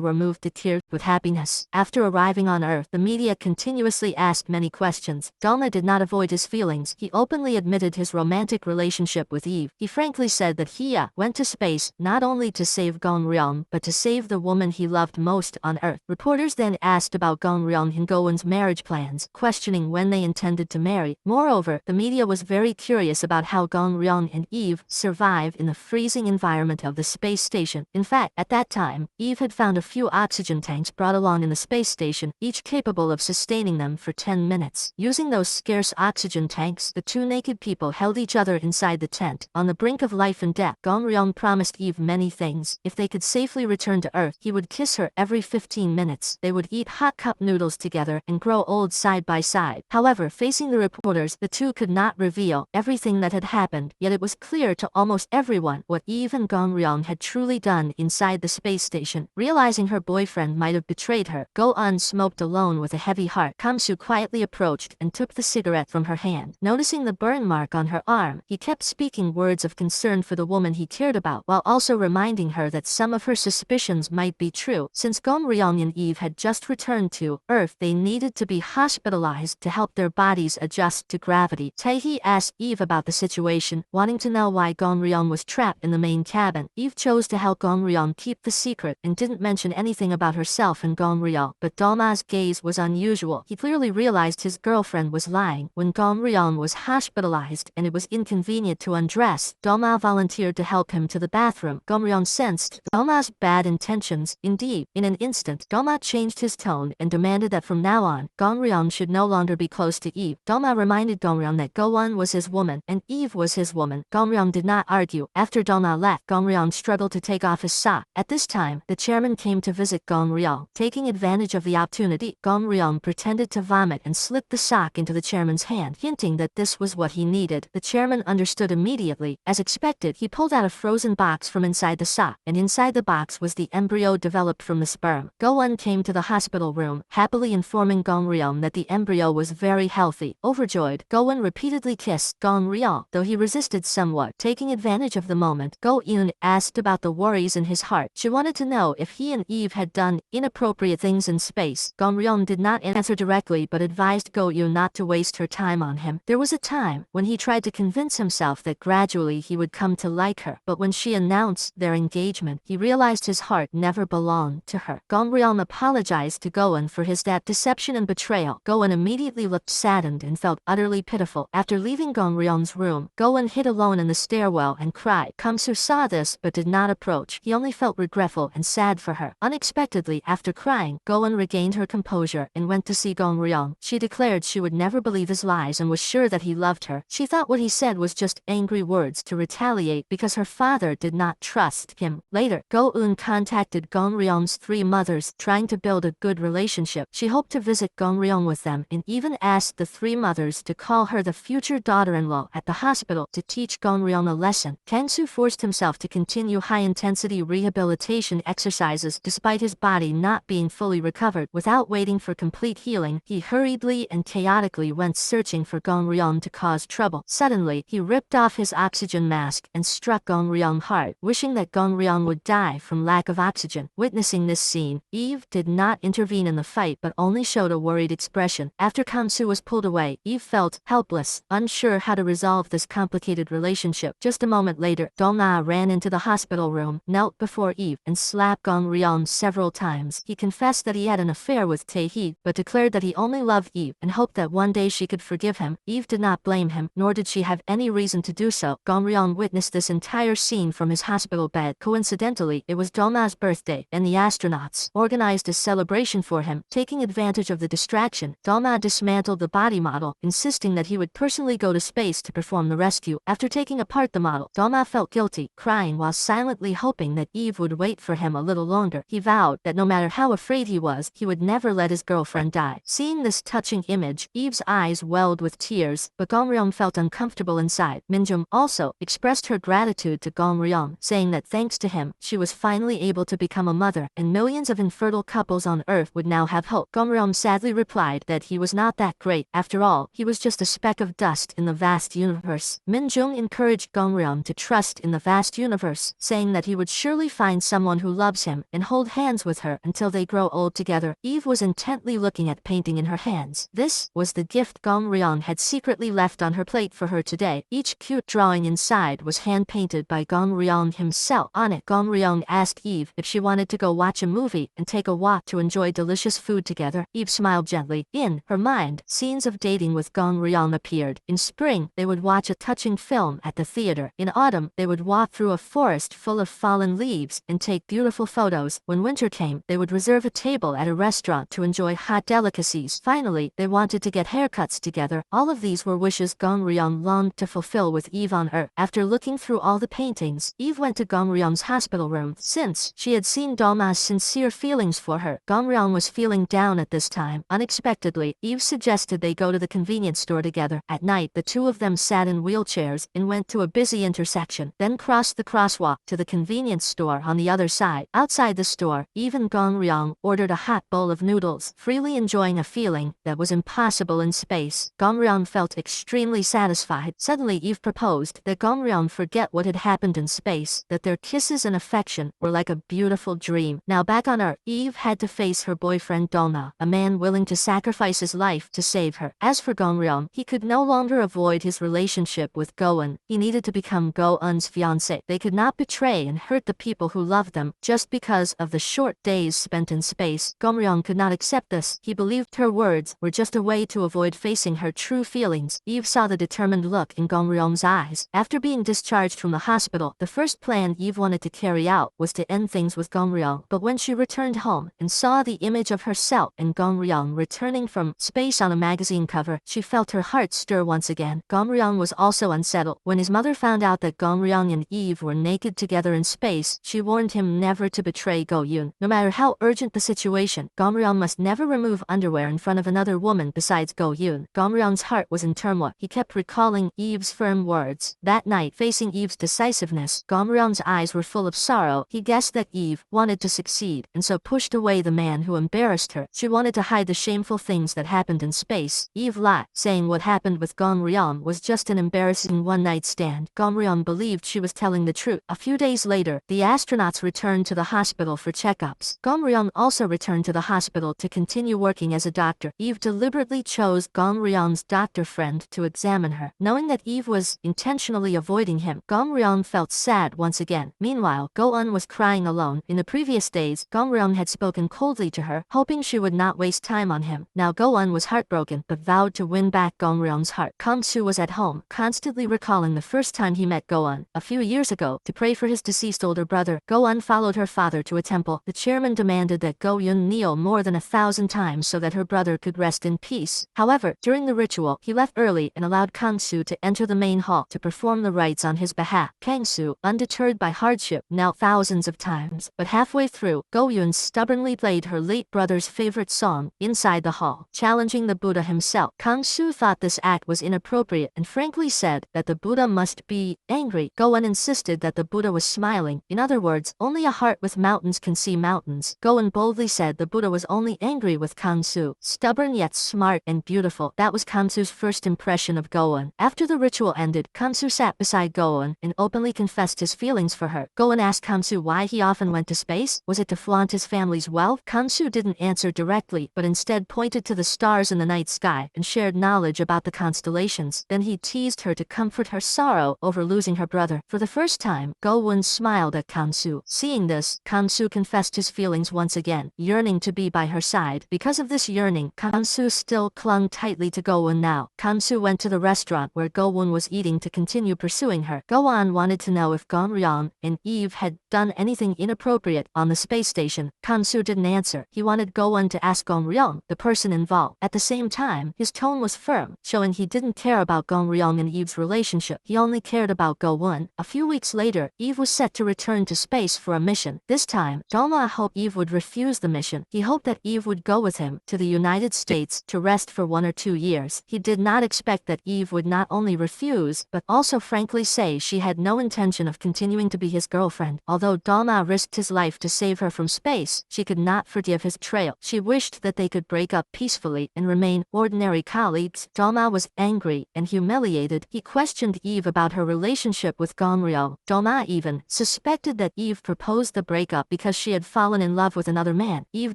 were moved to tears with happiness. After arriving on Earth, the media continuously asked many questions. Do-ma did not avoid his feelings. He openly admitted his romantic relationship with Eve. He frankly said that he went to space not only to save Gong-ryong but to save the woman he loved most on Earth. Reporters then asked about Gong-ryong and Go-eun's marriage plans, questioning when they intended to marry. Moreover, the media was very curious about how Gong-ryong and Eve survived in the freezing environment of the space station. In fact, at that time, Eve had found a few oxygen tanks brought along in the space station, each capable of sustaining them for 10 minutes. Using those scarce oxygen tanks, the two naked people held each other inside the tent. On the brink of life and death, Gong-ryong promised Eve many things. If they could safely return to Earth, he would kiss her every 15 minutes. They would eat hot cup noodles together and grow old side by side. However, facing the reporters, the two could not reveal everything that had happened, yet it was clear to almost everyone what Eve and Gong-ryong had truly done inside the space station. Realizing her boyfriend might have betrayed her, Go-eun smoked alone with a heavy heart. Kam-su quietly approached and took the cigarette from her hand. Noticing the burn mark on her arm, he kept speaking words of concern for the woman he cared about, while also reminding her that some of her suspicions might be true. Since Gong-ryong and Eve had just returned to Earth, they needed to be hospitalized to help their bodies adjust to gravity. Tae-hee asked Eve about the situation, wanting to know why Gong-ryong was trapped in the main cabin. Eve chose to help Gong-ryong keep the secret and didn't mention anything about herself and Gong-ryong, but Do-ma's gaze was unusual. He clearly realized his girlfriend was lying. When Gong-ryong was hospitalized and it was inconvenient to undress, Do-ma volunteered to help him to the bathroom. Gong-ryong sensed Do-ma's bad intentions. Indeed, in an instant, Do-ma changed his tone and demanded that from now on, Gong-ryong should no longer be close to Eve. Do-ma reminded Gong-ryong that Go-eun was his woman and Eve was his woman. Gong-ryong did not argue. After Do-ma left, Gong-ryong struggled to take off his sock. At this time, the chairman came to visit Gong-ryong. Taking advantage of the opportunity, Gong-ryong pretended to vomit and slipped the sock into the chairman's hand, hinting that this was what he needed. The chairman understood immediately. As expected, he pulled out a frozen box from inside the sock, and inside the box was the embryo developed from the sperm. Go-eun came to the hospital room, happily informing Gong-ryong that the embryo was very healthy. Overjoyed, Go-eun repeatedly kissed Gong-ryong, though he resisted somewhat. Taking advantage of the moment, Go-eun asked about the worries in his heart. She wanted to know if he and Eve had done inappropriate things in space. Gong-ryong did not answer directly but advised Go-eun not to waste her time on him. There was a time when he tried to convince himself that gradually he would come to like her, but when she announced their engagement, he realized his heart never belonged to her. Gong-ryong apologized to Go-eun for his deception and betrayal. Go-eun immediately looked saddened and felt utterly pitiful. After leaving Gong-ryong's room, Go-eun hid alone in the stairwell and cried. Kam-su saw this but did not approach. He only felt regretful and sad for her. Unexpectedly, after crying, Go-eun regained her composure and went to see Gong-ryong. She declared she would never believe his lies and was sure that he loved her. She thought what he said was just angry words to retaliate because her father did not trust him. Later, Go-eun contacted Gong-ryong's three mothers, trying to build a good relationship. She hoped to visit Gong-ryong with them and even asked the three mothers to call her the future daughter-in-law at the hospital to teach Gong-ryong a lesson. Kang-soo forced himself to continue high-intensity rehabilitation exercises despite his body not being fully recovered. Without waiting for complete healing, he hurriedly and chaotically went searching for Gong-ryong to cause trouble. Suddenly, he ripped off his oxygen mask and struck Gong-ryong hard, wishing that Gong-ryong would die from lack of oxygen. Witnessing this scene, Eve did not intervene in the fight but only showed a worried expression. After Kang-soo was pulled away, Eve felt helpless, unsure how to resolve this complicated relationship. Just a moment later, Do-ma ran into the hospital room, knelt before Eve, and slapped Gong-ryong several times. He confessed that he had an affair with Tae-hee, but declared that he only loved Eve and hoped that one day she could forgive him. Eve did not blame him, nor did she have any reason to do so. Gong-ryong witnessed this entire scene from his hospital bed. Coincidentally, it was Do-ma's birthday, and the astronauts organized a celebration for him. Taking advantage of the distraction, Do-ma dismantled the body model, insisting that he would personally go to space to perform the rescue. After taking apart the model, Do-ma felt guilty, crying while silently hoping that Eve would wait for him a little longer. He vowed that no matter how afraid he was, he would never let his girlfriend die. Seeing this touching image, Eve's eyes welled with tears, but Gongryong felt uncomfortable inside. Minjung also expressed her gratitude to Gongryong, saying that thanks to him, she was finally able to become a mother, and millions of infertile couples on Earth would now have hope. Gongryong sadly replied that he was not that great. After all, he was just a speck of dust in the vast universe. Minjung encouraged Gongryong to trust in the vast universe, saying that he would surely find someone who loves him and hold hands with her until they grow old together. Eve was intently looking at painting in her hands. This was the gift Gongryong had secretly left on her plate for her today. Each cute drawing inside was hand-painted by Gongryong himself. On it, Gongryong asked Eve if she wanted to go watch a movie and take a walk to enjoy delicious food together. Eve smiled gently. In her mind, scenes of dating with Gongryong appeared. In spring, they would watch a touching film at the theater. In autumn, they would walk through a forest full of fallen leaves and take beautiful photos. When winter came, they would reserve a table at a restaurant to enjoy hot delicacies. Finally, they wanted to get haircuts together. All of these were wishes Gongryong longed to fulfill with Eve on Earth. After looking through all the paintings, Eve went to Gongryong's hospital room. Since she had seen Dolma's sincere feelings for her, Gongryong was feeling down at this time. Unexpectedly, Eve suggested they go to the convenience store together. At night, the two of them sat in wheelchairs and went to a busy intersection, then crossed the crosswalk to the convenience store on the other side. Outside the store, Eve and Gongryong ordered a hot bowl of noodles, freely enjoying a feeling that was impossible in space. Gongryong felt extremely satisfied. Suddenly, Eve proposed that Gongryong forget what had happened in space, that their kisses and affection were like a beautiful dream. Now back on Earth, Eve had to face her boyfriend Dolma, a man willing to sacrifice his life to save her. As for Gongryong, he could no longer avoid his relationship with Go-eun. He needed to become Go-eun's fiancé. They could not betray and hurt the people who loved them just because of the short days spent in space. Gongryong could not accept this. He believed her words were just a way to avoid facing her true feelings. Eve saw the determined look in Gongryong's eyes. After being discharged from the hospital, the first plan Eve wanted to carry out was to end things with Gongryong. But when she returned home and saw the image of herself and Gongryong returning from space on a magazine cover, she felt her heart stir once again. Gongryong was also unsettled. When his mother found out that Gongryong and Eve were naked together in space, she warned him never to betray Go-eun. No matter how urgent the situation, Gongryong must never remove underwear in front of another woman besides Go-eun. Gongryong's heart was in turmoil. He kept recalling Eve's firm words. That night, facing Eve's decisiveness, Gongryong's eyes were full of sorrow. He guessed that Eve wanted to succeed, and so pushed away the man who embarrassed her. She wanted to hide the shameful things that happened in space. Eve lied, saying what happened with Gongryong was just an embarrassing one-night stand. Gongryong believed she was telling the truth. A few days later, the astronauts returned to the hospital for checkups. Gongryong also returned to the hospital to continue working as a doctor. Eve deliberately chose Gongryong's doctor friend to examine her. Knowing that Eve was intentionally avoiding him, Gongryong felt sad once again. Meanwhile, Go-eun was crying alone. In the previous days, Gongryong had spoken coldly to her, hoping she would not waste time on him. Now Go-eun was heartbroken, but vowed to win back Gongryong's heart. Kang-soo was at home, constantly recalling the first time he met Go-eun. A few years ago, to pray for his deceased older brother, Go-eun followed her father to a temple. The chairman demanded that Go-eun kneel more than 1,000 times so that her brother could rest in peace. However, during the ritual, he left early and allowed Kang-soo to enter the main hall to perform the rites on his behalf. Kang-soo, undeterred by hardship, knelt thousands of times, but halfway through, Go-eun stubbornly played her late brother's favorite song inside the hall, challenging the Buddha himself. Kang-soo thought this act was inappropriate and frankly said that the Buddha must be angry. Go-eun insisted that the Buddha was smiling. In other words, only a heart with mountains can see mountains. Go-eun boldly said the Buddha was only angry with Kang-soo. Stubborn yet smart and beautiful. That was Kang-soo's first impression of Go-eun. After the ritual ended, Kang-soo sat beside Go-eun and openly confessed his feelings for her. Go-eun asked Kang-soo why he often went to space. Was it to flaunt his family's wealth? Kang-soo didn't answer directly, but instead pointed to the stars in the night sky and shared knowledge about the constellations. Then he teased her to comfort her sorrow over losing her brother. For the first time, Go-eun smiled at Kang-soo. Seeing this, Kang-soo confessed his feelings once again, yearning to be by her side. Because of this yearning, Kang-soo still clung tightly to Go-eun now. Kang-soo went to the restaurant where Go-eun was eating to continue pursuing her. Go-eun wanted to know if Gongryong and Eve had done anything inappropriate on the space station. Kang-soo didn't answer. He wanted Go-eun to ask Gongryong, the person involved. At the same time, his tone was firm, showing he didn't care about Gongryong and Eve's relationship. He only cared about Go-eun. A few weeks later, Eve was set to return to space for a mission. This time, Dolma hoped Eve would refuse the mission. He hoped that Eve would would go with him to the United States to rest for 1 or 2 years. He did not expect that Eve would not only refuse, but also frankly say she had no intention of continuing to be his girlfriend. Although Dalma risked his life to save her from space, she could not forgive his betrayal. She wished that they could break up peacefully and remain ordinary colleagues. Dalma was angry and humiliated. He questioned Eve about her relationship with Gonryong. Dalma even suspected that Eve proposed the breakup because she had fallen in love with another man. Eve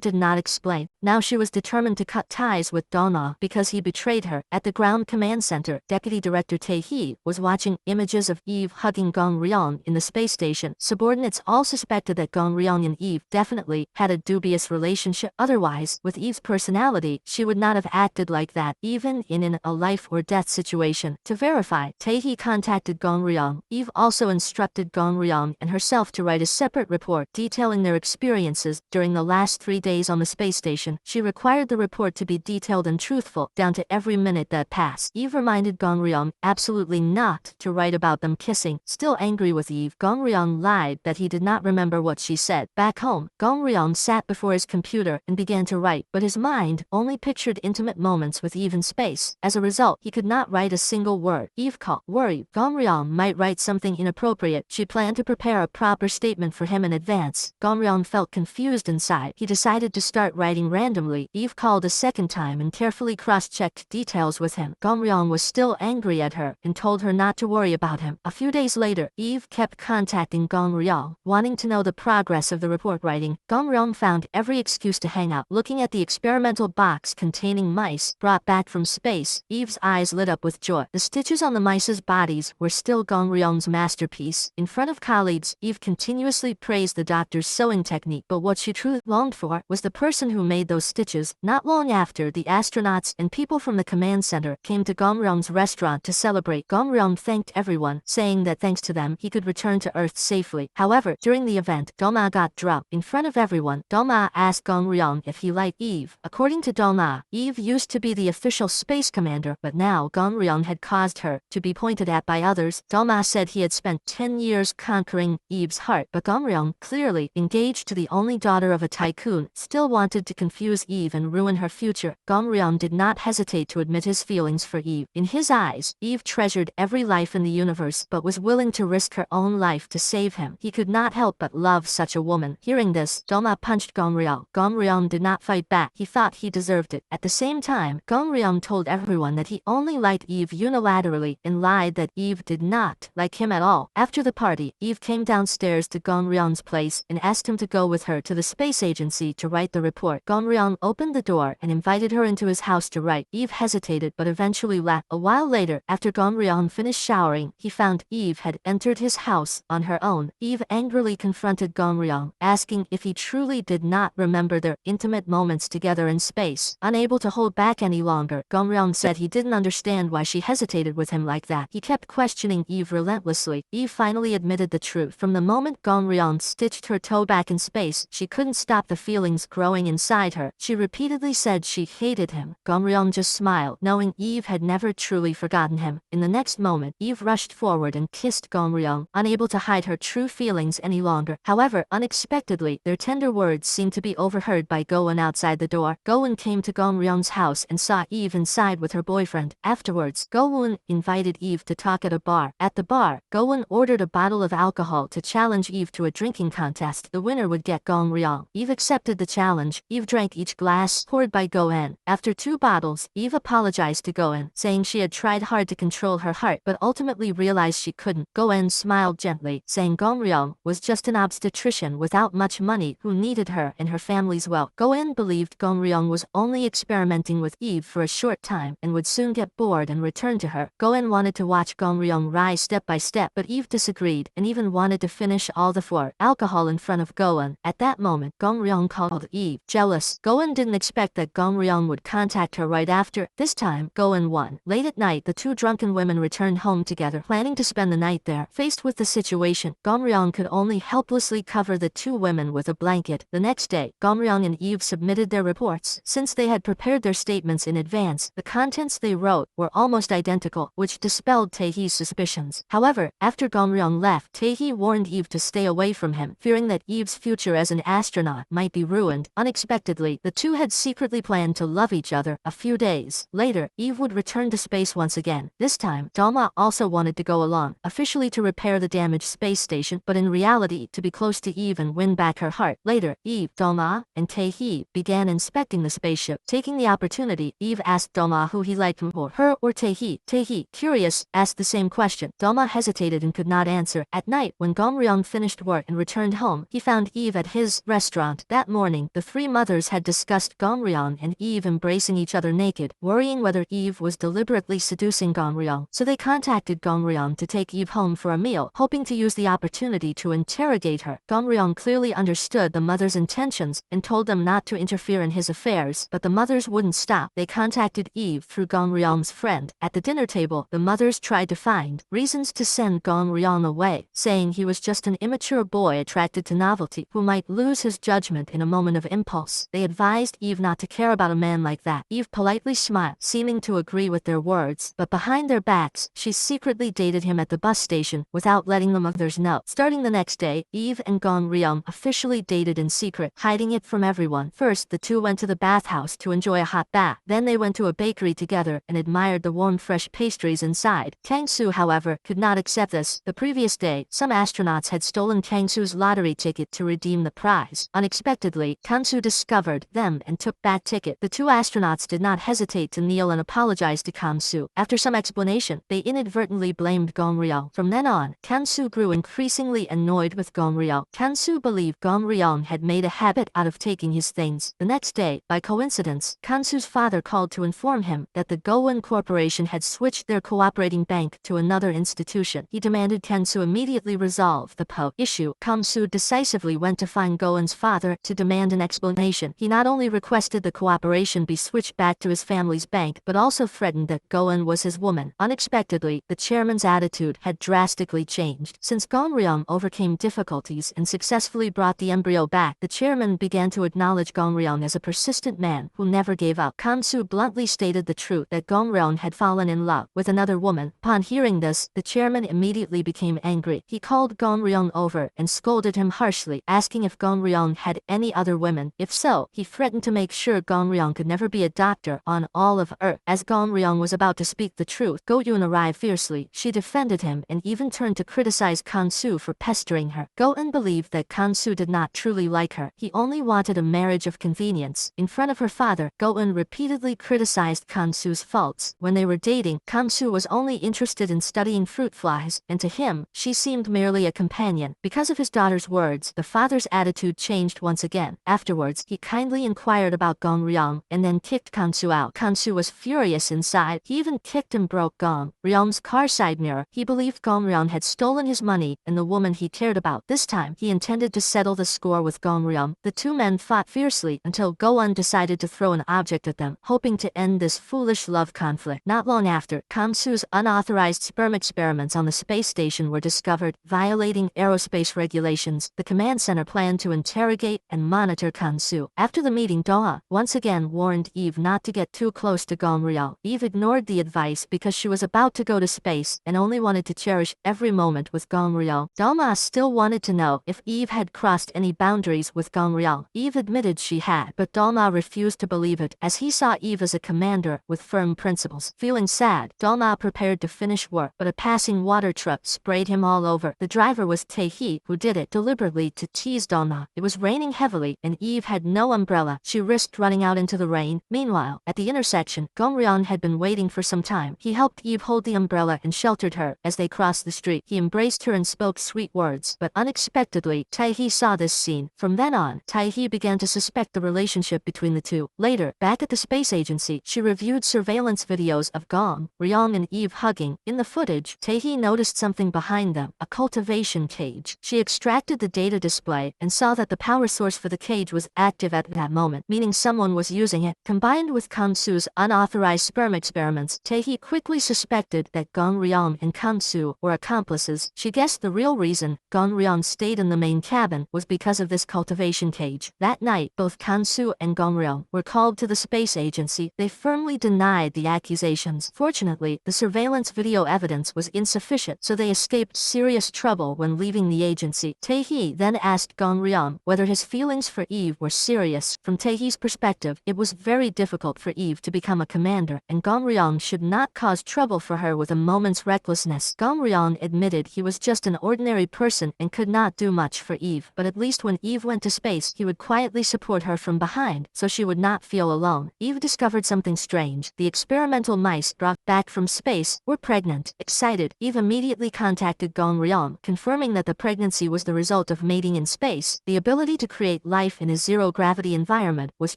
did not explain. Now she was determined to cut ties with Dalma because he betrayed her. At the ground command center, Deputy Director Tae-hee was watching images of Eve hugging Gonryong in the space station. Subordinates all suspected that Gonryong and Eve definitely had a dubious relationship. Otherwise, with Eve's personality, she would not have acted like that, even in a life or death situation. To verify, Tae-hee contacted Gonryong. Eve also instructed Gonryong and herself to write a separate report detailing their experiences during the last 3 days on the space station. She required the report to be detailed and truthful, down to every minute that passed. Eve reminded Gonryong absolutely not to write about them kissing. Still angry with Eve, Gonryong lied that he did not remember what she said. Back home, Gonryong sat before his computer and began to write, but his mind only pictured intimate moments with Eve in space. As a result, he could not write a single word. Eve caught worried Gonryong might write something inappropriate. She planned to prepare a proper statement for him in advance. Gonryong felt confused inside. He decided to start writing randomly. Eve called a second time and carefully cross-checked details with him. Gonryong was still angry at her and told her not to worry about him. A few days later, Eve kept contacting Gonryong, wanting to know the progress of the report writing. Gonryong found every excuse to hang out. Looking at the experimental box containing mice brought back from space, Eve's eyes lit up with joy. The stitches on the mice's bodies were still Gonryong's masterpiece. In front of colleagues, Eve continuously praised the doctor's sewing technique, but what she truly longed for was the person who made those stitches. Not long after, the astronauts and people from the command center came to Gonryong's restaurant to celebrate. Gonryong thanked everyone, saying that thanks to them, he could return to Earth safely. However, during the event, Dalma got drunk. In front of everyone, Dalma asked Gonryong if he liked Eve. According to Dalma, Eve used to be the official space commander, but now Gonryong had caused her to be pointed at by others. Dalma said he had spent 10 years conquering Eve's heart, but Gonryong, clearly engaged to the only daughter of a tycoon, still wanted to confuse Eve and ruin her future. Gonryong did not hesitate to admit his feelings for Eve. In his eyes, Eve treasured every life in the universe, but was willing to risk her own life to save him. He could not help but love such a woman. Hearing this, Dalma punched Gonryong. Gonryong did not fight back. He thought he deserved it. At the same time, Gonryong told everyone that he only liked Eve unilaterally and lied that Eve did not like him at all. After the party, Eve came downstairs to Gonryong's place and asked him to go with her to the space agency to write the report. Gonryong opened the door and invited her into his house to write. Eve hesitated but eventually left. A while later, after Gonryong finished showering, he found Eve had entered his house on her own. Eve angrily confronted Gonryong, asking if he truly did not remember their intimate moments together in space. Unable to hold back any longer, Gonryong said he didn't understand why she hesitated with him like that. He kept questioning Eve relentlessly. Eve finally admitted the truth. From the moment Gonryong stitched her toe back in space, she couldn't stop the feelings growing inside her. She repeatedly said she hated him. Gonryong just smiled, knowing Eve had never truly forgotten him. In the next moment, Eve rushed forward and kissed Gonryong, unable to hide her true feelings any longer. However, unexpectedly, their tender words seemed to be overheard by Goen outside the door. Goen came to Gonryong's house and saw Eve inside with her boyfriend. Afterwards, Goen invited Eve to talk at a bar. At the bar, Goen ordered a bottle of alcohol to challenge Eve to a drinking contest. The winner would get Gonryong. Eve accepted the challenge. Eve drank each glass poured by Goen. After 2 bottles, Eve apologized to Goen, saying she had tried hard to control her heart but ultimately realized she couldn't. Goen smiled gently, saying Gonryong was just an obstetrician without much money who needed her and her family's wealth. Goen believed Gonryong was only experimenting with Eve for a short time and would soon get bored and return to her. Goen wanted to watch Gonryong rise step by step, but Eve disagreed and even wanted to finish all the 4 alcohol in front of Goen. At that moment, Gonryong called Eve. Jealous, Goen didn't expect that Gonryong would contact her right after. This time, Goen won. Late at night, the 2 drunken women returned home together, planning to spend the night there. Faced with the situation, Gonryong could only helplessly cover the 2 women with a blanket. The next day, Gonryong and Eve submitted their reports. Since they had prepared their statements in advance, the contents they wrote were almost identical, which dispelled Tae-hee's suspicions. However, after Gonryong left, Tae-hee warned Eve to stay away from him, fearing that Eve's future as an astronaut might be ruined. Unexpectedly, Unexpectedly, the two had secretly planned to love each other. A few days later, Eve would return to space once again. This time, Dalma also wanted to go along, officially to repair the damaged space station, but in reality to be close to Eve and win back her heart. Later, Eve, Dalma, and Tae-hee began inspecting the spaceship. Taking the opportunity, Eve asked Dalma who he liked more, her or Tae-hee. Tae-hee, curious, asked the same question. Dalma hesitated and could not answer. At night, when Gomryong finished work and returned home, he found Eve at his restaurant. That morning, the three mothers had discussed Gomryong and Eve embracing each other naked, worrying whether Eve was deliberately seducing Gomryong. So they contacted Gomryong to take Eve home for a meal, hoping to use the opportunity to interrogate her. Gomryong clearly understood the mother's intentions and told them not to interfere in his affairs, but the mothers wouldn't stop. They contacted Eve through Gomryong's friend. At the dinner table, the mothers tried to find reasons to send Gomryong away, saying he was just an immature boy attracted to novelty who might lose his judgment in a moment of impulse. They advised Eve not to care about a man like that. Eve politely smiled, seeming to agree with their words, but behind their backs, she secretly dated him at the bus station without letting the mothers know. Starting the next day, Eve and Gomryong officially dated in secret, hiding it from everyone. First, the two went to the bathhouse to enjoy a hot bath. Then they went to a bakery together and admired the warm fresh pastries inside. Kang-soo, however, could not accept this. The previous day, some astronauts had stolen Kang-soo's lottery ticket to redeem the prize. Unexpectedly, Kang-soo discovered them and took that ticket. The two astronauts did not hesitate to kneel and apologize to Kang-soo. After some explanation, they inadvertently blamed Gomryong. From then on, Kang-soo grew increasingly annoyed with Gomryong. Kang-soo believed Gomryong had made a habit out of taking his things. The next day, by coincidence, Kang-soo's father called to inform him that the Gowan Corporation had switched their cooperating bank to another institution. He demanded Kang-soo immediately resolve the issue. Kang-soo decisively went to find Gowan's father to demand an explanation. He not only requested the cooperation be switched back to his family's bank, but also threatened that Gowan was his woman. Unexpectedly, the chairman's attitude had drastically changed. Since Gomryong overcame difficulties and successfully brought the embryo back, the chairman began to acknowledge Gomryong as a persistent man who never gave up. Kang-soo bluntly stated the truth that Gomryong had fallen in love with another woman. Upon hearing this, the chairman immediately became angry. He called Gomryong over and scolded him harshly, asking if Gomryong had any other women. If so, he threatened to make sure Gomryong could never be a doctor on all of Earth. As Gomryong was about to speak the truth, Go-eun arrived fiercely. She defended him and even turned to criticize Kang-soo for pestering her. Go-eun believed that Kang-soo did not truly like her. He only wanted a marriage of convenience. In front of her father, Go-eun repeatedly criticized Kang-soo's faults. When they were dating, Kang-soo was only interested in studying fruit flies, and to him, she seemed merely a companion. Because of his daughter's words, the father's attitude changed once again. Afterwards, he kindly inquired about Gomryong and then kicked Kang-soo out. Kang-soo was furious inside. He even kicked and broke Gomryong's car side mirror. He believed Gomryong had stolen his money and the woman he cared about. This time, he intended to settle the score with Gomryong. The two men fought fiercely until Go-eun decided to throw an object at them, hoping to end this foolish love conflict. Not long after, Kang-soo's unauthorized sperm experiments on the space station were discovered, violating aerospace regulations. The command center planned to interrogate and monitor Kang-soo. After the meeting, Doha once again warned Eve not to get too close to Gomryong. Eve ignored the advice because she was about to go to space and only wanted to cherish every moment with Gomryong. Dalma still wanted to know if Eve had crossed any boundaries with Gomryong. Eve admitted she had, but Dalma refused to believe it, as he saw Eve as a commander with firm principles. Feeling sad, Dalma prepared to finish work, but a passing water truck sprayed him all over. The driver was Tae-hee, who did it deliberately to tease Dalma. It was raining heavily, and Eve had no umbrella. She risked running out into the rain. Meanwhile, at the intersection, Gomryong had been waiting for some time. He helped Eve hold the umbrella and sheltered her. As they crossed the street, he embraced her and spoke sweet words. But unexpectedly, Tae-hee saw this scene. From then on, Tae-hee began to suspect the relationship between the two. Later, back at the space agency, she reviewed surveillance videos of Gomryong and Eve hugging. In the footage, Tae-hee noticed something behind them, a cultivation cage. She extracted the data display and saw that the power source for the cage was active at that moment, meaning someone was using it. Combined with Kang-soo's unauthorized sperm experiments, Tae-hee quickly suspected that Gomryong and Kang-soo were accomplices. She guessed the real reason Gomryong stayed in the main cabin was because of this cultivation cage. That night, both Kang-soo and Gomryong were called to the space agency. They firmly denied the accusations. Fortunately, the surveillance video evidence was insufficient, so they escaped serious trouble when leaving the agency. Tae-hee then asked Gomryong whether his feelings for Eve were serious. hilarious. From Taehee's perspective, it was very difficult for Eve to become a commander, and Gong Ryong should not cause trouble for her with a moment's recklessness. Gong Ryong admitted he was just an ordinary person and could not do much for Eve, but at least when Eve went to space, he would quietly support her from behind, so she would not feel alone. Eve discovered something strange. The experimental mice brought back from space were pregnant. Excited, Eve immediately contacted Gong Ryong, confirming that the pregnancy was the result of mating in space. The ability to create life in a zero-gravity environment was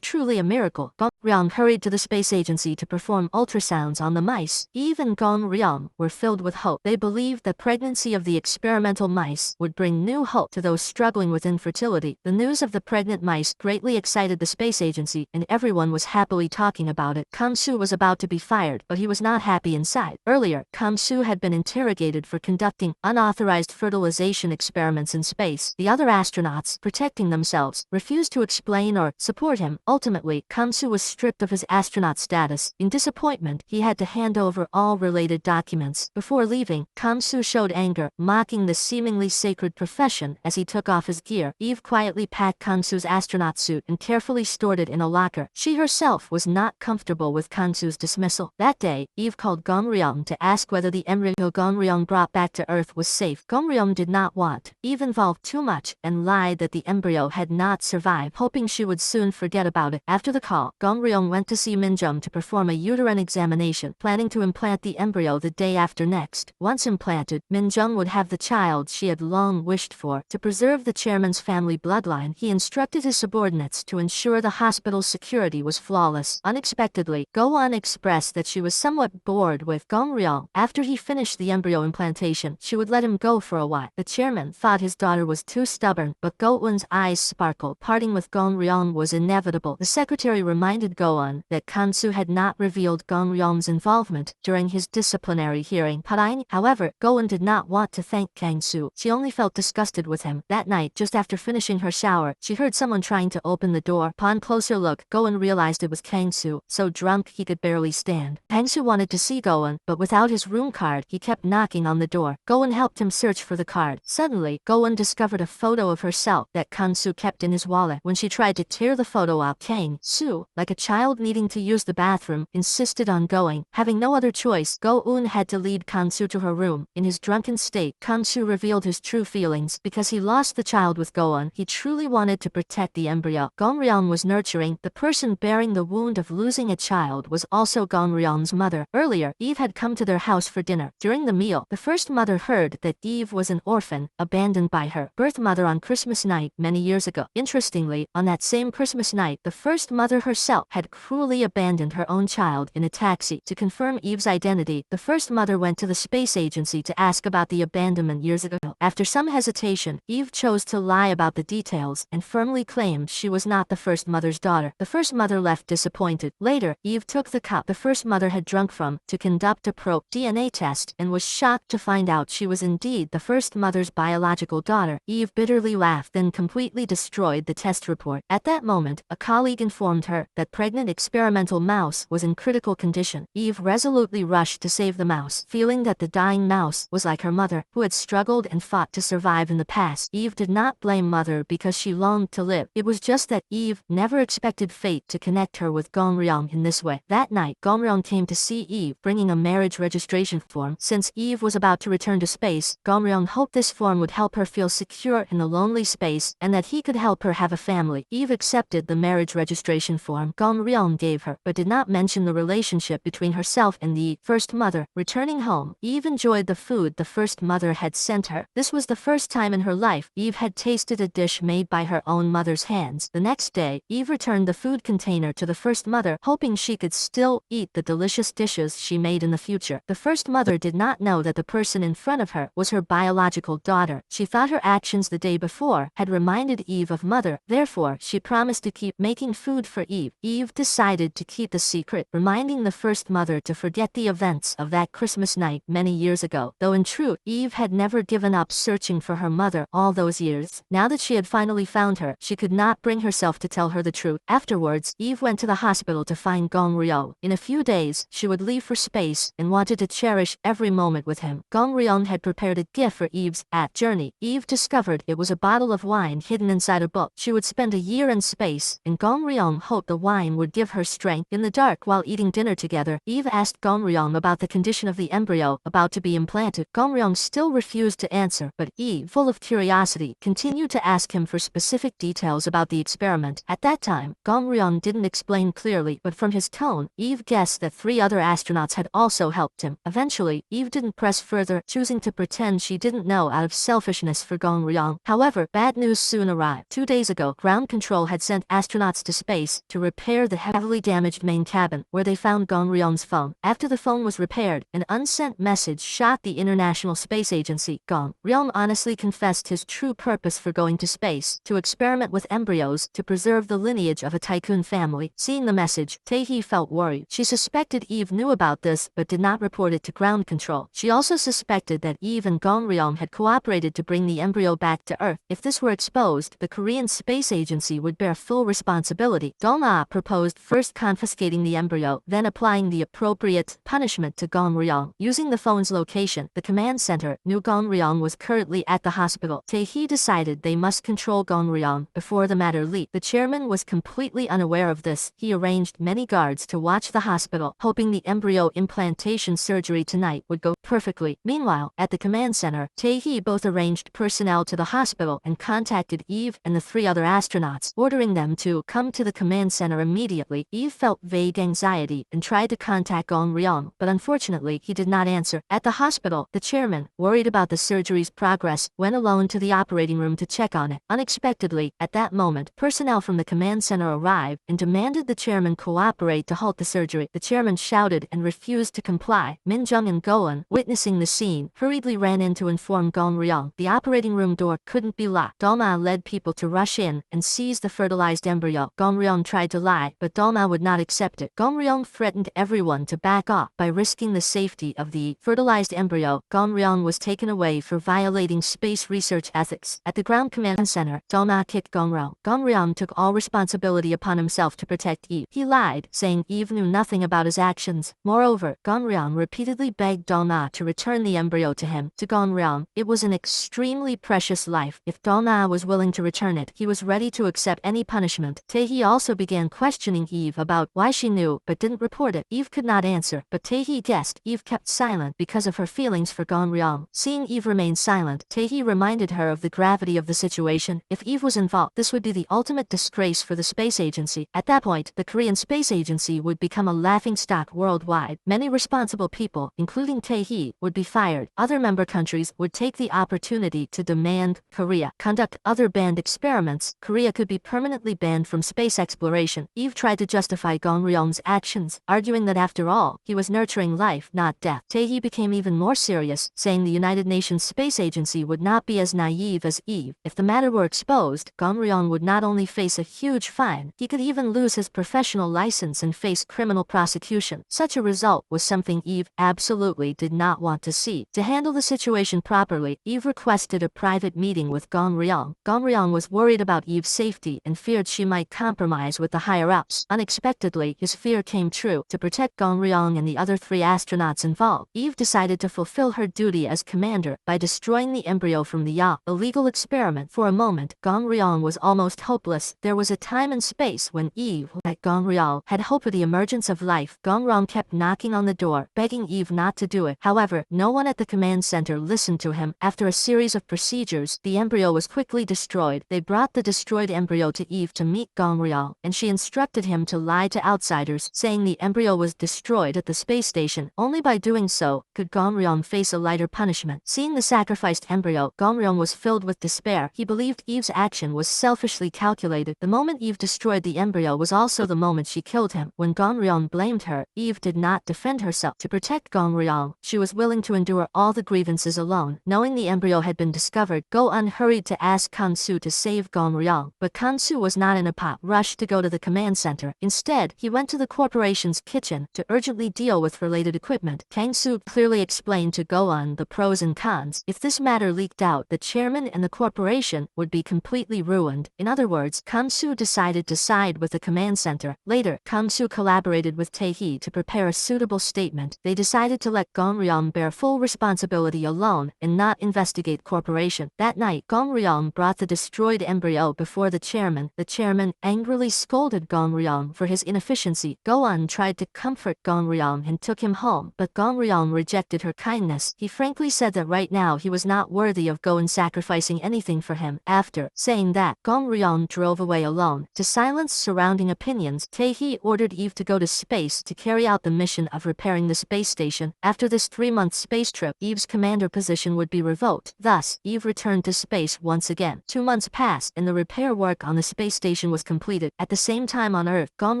truly a miracle. Gong Ryong hurried to the space agency to perform ultrasounds on the mice. Eve and Gong Ryong were filled with hope. They believed the pregnancy of the experimental mice would bring new hope to those struggling with infertility. The news of the pregnant mice greatly excited the space agency, and everyone was happily talking about it. Kam-soo was about to be fired, but he was not happy inside. Earlier, Kam-soo had been interrogated for conducting unauthorized fertilization experiments in space. The other astronauts, protecting themselves, refused to explain or support him. Ultimately, Kam-soo was stripped of his astronaut status. In disappointment, he had to hand over all related documents. Before leaving, Kam-soo showed anger, mocking the seemingly sacred profession as he took off his gear. Eve quietly packed Kam-soo's astronaut suit and carefully stored it in a locker. She herself was not comfortable with Kam-soo's dismissal. That day, Eve called Gong Ryong to ask whether the embryo Gong Ryong brought back to Earth was safe. Gong Ryong did not want Eve involved too much and lied that the embryo had not survived, hoping she would soon forget about it. After the call, Gong Ryong went to see Min-jung to perform a uterine examination, planning to implant the embryo the day after next. Once implanted, Min-jung would have the child she had long wished for. To preserve the chairman's family bloodline, he instructed his subordinates to ensure the hospital's security was flawless. Unexpectedly, Go-eun expressed that she was somewhat bored with Gong Ryong. After he finished the embryo implantation, she would let him go for a while. The chairman thought his daughter was too stubborn, but Go-eun's eyes sparkled. Parting with Gong Ryong was inevitable. The secretary reminded Go-eun that Kam-soo had not revealed Gong Ryong's involvement during his disciplinary hearing. However, Go-eun did not want to thank Kang-soo. She only felt disgusted with him. That night, just after finishing her shower, she heard someone trying to open the door. Upon closer look, Go-eun realized it was Kang-soo, so drunk he could barely stand. Kang-soo wanted to see Go-eun, but without his room card, he kept knocking on the door. Go-eun helped him search for the card. Suddenly, Go-eun discovered a photo of herself that Kang-soo kept in his wallet. When she tried to tear the photo out, Kang-soo, like a child needing to use the bathroom, insisted on going. Having no other choice, Go-eun had to lead Kang-soo to her room. In his drunken state, Kang-soo revealed his true feelings. Because he lost the child with Go-eun, he truly wanted to protect the embryo Gong Ryong was nurturing. The person bearing the wound of losing a child was also Gong Ryong's mother. Earlier, Eve had come to their house for dinner. During the meal, the first mother heard that Eve was an orphan, abandoned by her birth mother on Christmas night many years ago. Interestingly, on that same Christmas night, the first mother herself had cruelly abandoned her own child in a taxi. To confirm Eve's identity, the first mother went to the space agency to ask about the abandonment years ago. After some hesitation, Eve chose to lie about the details and firmly claimed she was not the first mother's daughter. The first mother left disappointed. Later, Eve took the cup the first mother had drunk from to conduct a probe DNA test and was shocked to find out she was indeed the first mother's biological daughter. Eve bitterly laughed, then completely destroyed the test report. At that moment, a colleague informed her that pregnant experimental mouse was in critical condition. Eve resolutely rushed to save the mouse, feeling that the dying mouse was like her mother, who had struggled and fought to survive in the past. Eve did not blame Mother because she longed to live. It was just that Eve never expected fate to connect her with Gong Ryong in this way. That night, Gong Ryong came to see Eve, bringing a marriage registration form. Since Eve was about to return to space, Gong Ryong hoped this form would help her feel secure in a lonely space and that he could help her have a family. Eve accepted the marriage registration form Gong Ryong gave her, but did not mention the relationship between herself and the first mother. Returning home, Eve enjoyed the food the first mother had sent her. This was the first time in her life Eve had tasted a dish made by her own mother's hands. The next day, Eve returned the food container to the first mother, hoping she could still eat the delicious dishes she made in the future. The first mother did not know that the person in front of her was her biological daughter. She thought her actions the day before had reminded Eve of Mother, therefore she promised to keep making food for Eve. Eve decided to keep the secret, reminding the first mother to forget the events of that Christmas night many years ago. Though in truth, Eve had never given up searching for her mother all those years. Now that she had finally found her, she could not bring herself to tell her the truth. Afterwards, Eve went to the hospital to find Gong Ryong. In a few days, she would leave for space and wanted to cherish every moment with him. Gong Ryong had prepared a gift for Eve's journey. Eve discovered it was a bottle of wine hidden inside a book. She would spend a year in space, and Gong Ryong hoped the wine would give her strength. In the dark while eating dinner together, Eve asked Gong Ryong about the condition of the embryo about to be implanted. Gong Ryong still refused to answer, but Eve, full of curiosity, continued to ask him for specific details about the experiment. At that time, Gong Ryong didn't explain clearly, but from his tone, Eve guessed that 3 other astronauts had also helped him. Eventually, Eve didn't press further, choosing to pretend she didn't know out of selfishness for Gong Ryong. However, bad news soon arrived. 2 days ago, ground control had sent astronauts to space to repair the heavily damaged main cabin, where they found Gong Ryong's phone. After the phone was repaired, an unsent message shot the International Space Agency. Gong Ryong honestly confessed his true purpose for going to space, to experiment with embryos to preserve the lineage of a tycoon family. Seeing the message, Tae-hee felt worried. She suspected Eve knew about this but did not report it to ground control. She also suspected that Eve and Gong Ryong had cooperated to bring the embryo back to Earth. If this were exposed, the Korean Space Agency would bear full responsibility. Do-ma proposed first confiscating the embryo, then applying the appropriate punishment to Gong Ryong. Using the phone's location, the command center knew Gong Ryong was currently at the hospital. Tae-hee decided they must control Gong Ryong before the matter leaked. The chairman was completely unaware of this. He arranged many guards to watch the hospital, hoping the embryo implantation surgery tonight would go perfectly. Meanwhile, at the command center, Tae-hee both arranged personnel to the hospital and contacted Eve and the 3 other astronauts, ordering them to come to the command center immediately. Eve felt vague anxiety and tried to contact Gong Ryong, but unfortunately he did not answer. At the hospital, the chairman, worried about the surgery's progress, went alone to the operating room to check on it. Unexpectedly, at that moment, personnel from the command center arrived and demanded the chairman cooperate to halt the surgery. The chairman shouted and refused to comply. Min-jung and Goen, witnessing the scene, hurriedly ran in to inform Gong Ryong. The operating room door couldn't be locked. Do-ma led people to rush in and seize the fertilized embryo. Gong Ryong tried to lie, but Do-ma would not accept it. Gong Ryong threatened everyone to back off by risking the safety of the fertilized embryo. Gong Ryong was taken away for violating space research ethics. At the ground command center, Do-ma kicked Gong Ryong. Gong Ryong took all responsibility upon himself to protect Eve. He lied, saying Eve knew nothing about his actions. Moreover, Gong Ryong repeatedly begged Do-ma to return the embryo to him. To Gong Ryong, it was an extremely precious life. If Do-ma was willing to return it, he was ready to accept any punishment. Tae-hee also began questioning Eve about why she knew but didn't report it. Eve could not answer, but Tae-hee guessed Eve kept silent because of her feelings for Gong Ryong. Seeing Eve remain silent, Tae-hee reminded her of the gravity of the situation. If Eve was involved, this would be the ultimate disgrace for the space agency. At that point, the Korean Space Agency would become a laughingstock worldwide. Many responsible people, including Tae-hee, would be fired. Other member countries would take the opportunity to demand Korea conduct other banned experiments. Korea could be permanently banned from space exploration. Eve tried to justify Gong Ryong's actions, arguing that after all, he was nurturing life, not death. Tae-hee became even more serious, saying the United Nations Space Agency would not be as naive as Eve. If the matter were exposed, Gong Ryong would not only face a huge fine, he could even lose his professional license and face criminal prosecution. Such a result was something Eve absolutely did not want to see. To handle the situation properly, Eve requested a private meeting with Gong Ryong. Gong Ryong was worried about Eve's safety and feared she might compromise with the higher-ups. Unexpectedly, his fear came true. To protect Gong Ryong and the other 3 astronauts involved, Eve decided to fulfill her duty as commander by destroying the embryo from the illegal experiment. For a moment, Gong Ryong was almost hopeless. There was a time and space when Eve, like Gong Ryong, had hope for the emergence of life. Gong Ryong kept knocking on the door, begging Eve not to do it. However, no one at the command center listened to him. After a series of procedures, the embryo was quickly destroyed. They brought the destroyed embryo to Eve to meet Gong Ryong, and she instructed him to lie to outsiders, saying the embryo was destroyed at the space station. Only by doing so could Gong Ryong face a lighter punishment. Seeing the sacrificed embryo, Gong Ryong was filled with despair. He believed Eve's action was selfishly calculated. The moment Eve destroyed the embryo was also the moment she killed him. When Gong Ryong blamed her, Eve did not defend herself. To protect Gong Ryong, she was willing to endure all the grievances alone. Knowing the embryo had been discovered, Go-eun hurried to ask Kan-soo to save Gong Ryong, but Kan-soo was not in a rushed to go to the command command center. Instead, he went to the corporation's kitchen to urgently deal with related equipment. Kang Soo clearly explained to Go-eun the pros and cons. If this matter leaked out, the chairman and the corporation would be completely ruined. In other words, Kang Soo decided to side with the command center. Later, Kang Soo collaborated with Tae-hee to prepare a suitable statement. They decided to let Gong Ryong bear full responsibility alone and not investigate corporation. That night, Gong Ryong brought the destroyed embryo before the chairman. The chairman angrily scolded Gong Ryong for his inefficiency. Go-eun tried to comfort Gong Ryong and took him home, but Gong Ryong rejected her kindness. He frankly said that right now he was not worthy of Go-eun sacrificing anything for him. After saying that, Gong Ryong drove away alone. To silence surrounding opinions, Tae-hee ordered Eve to go to space to carry out the mission of repairing the space station. After this 3-month space trip, Eve's commander position would be revoked. Thus, Eve returned to space once again. 2 months passed, and the repair work on the space station was completed. At the same time on Earth, Gong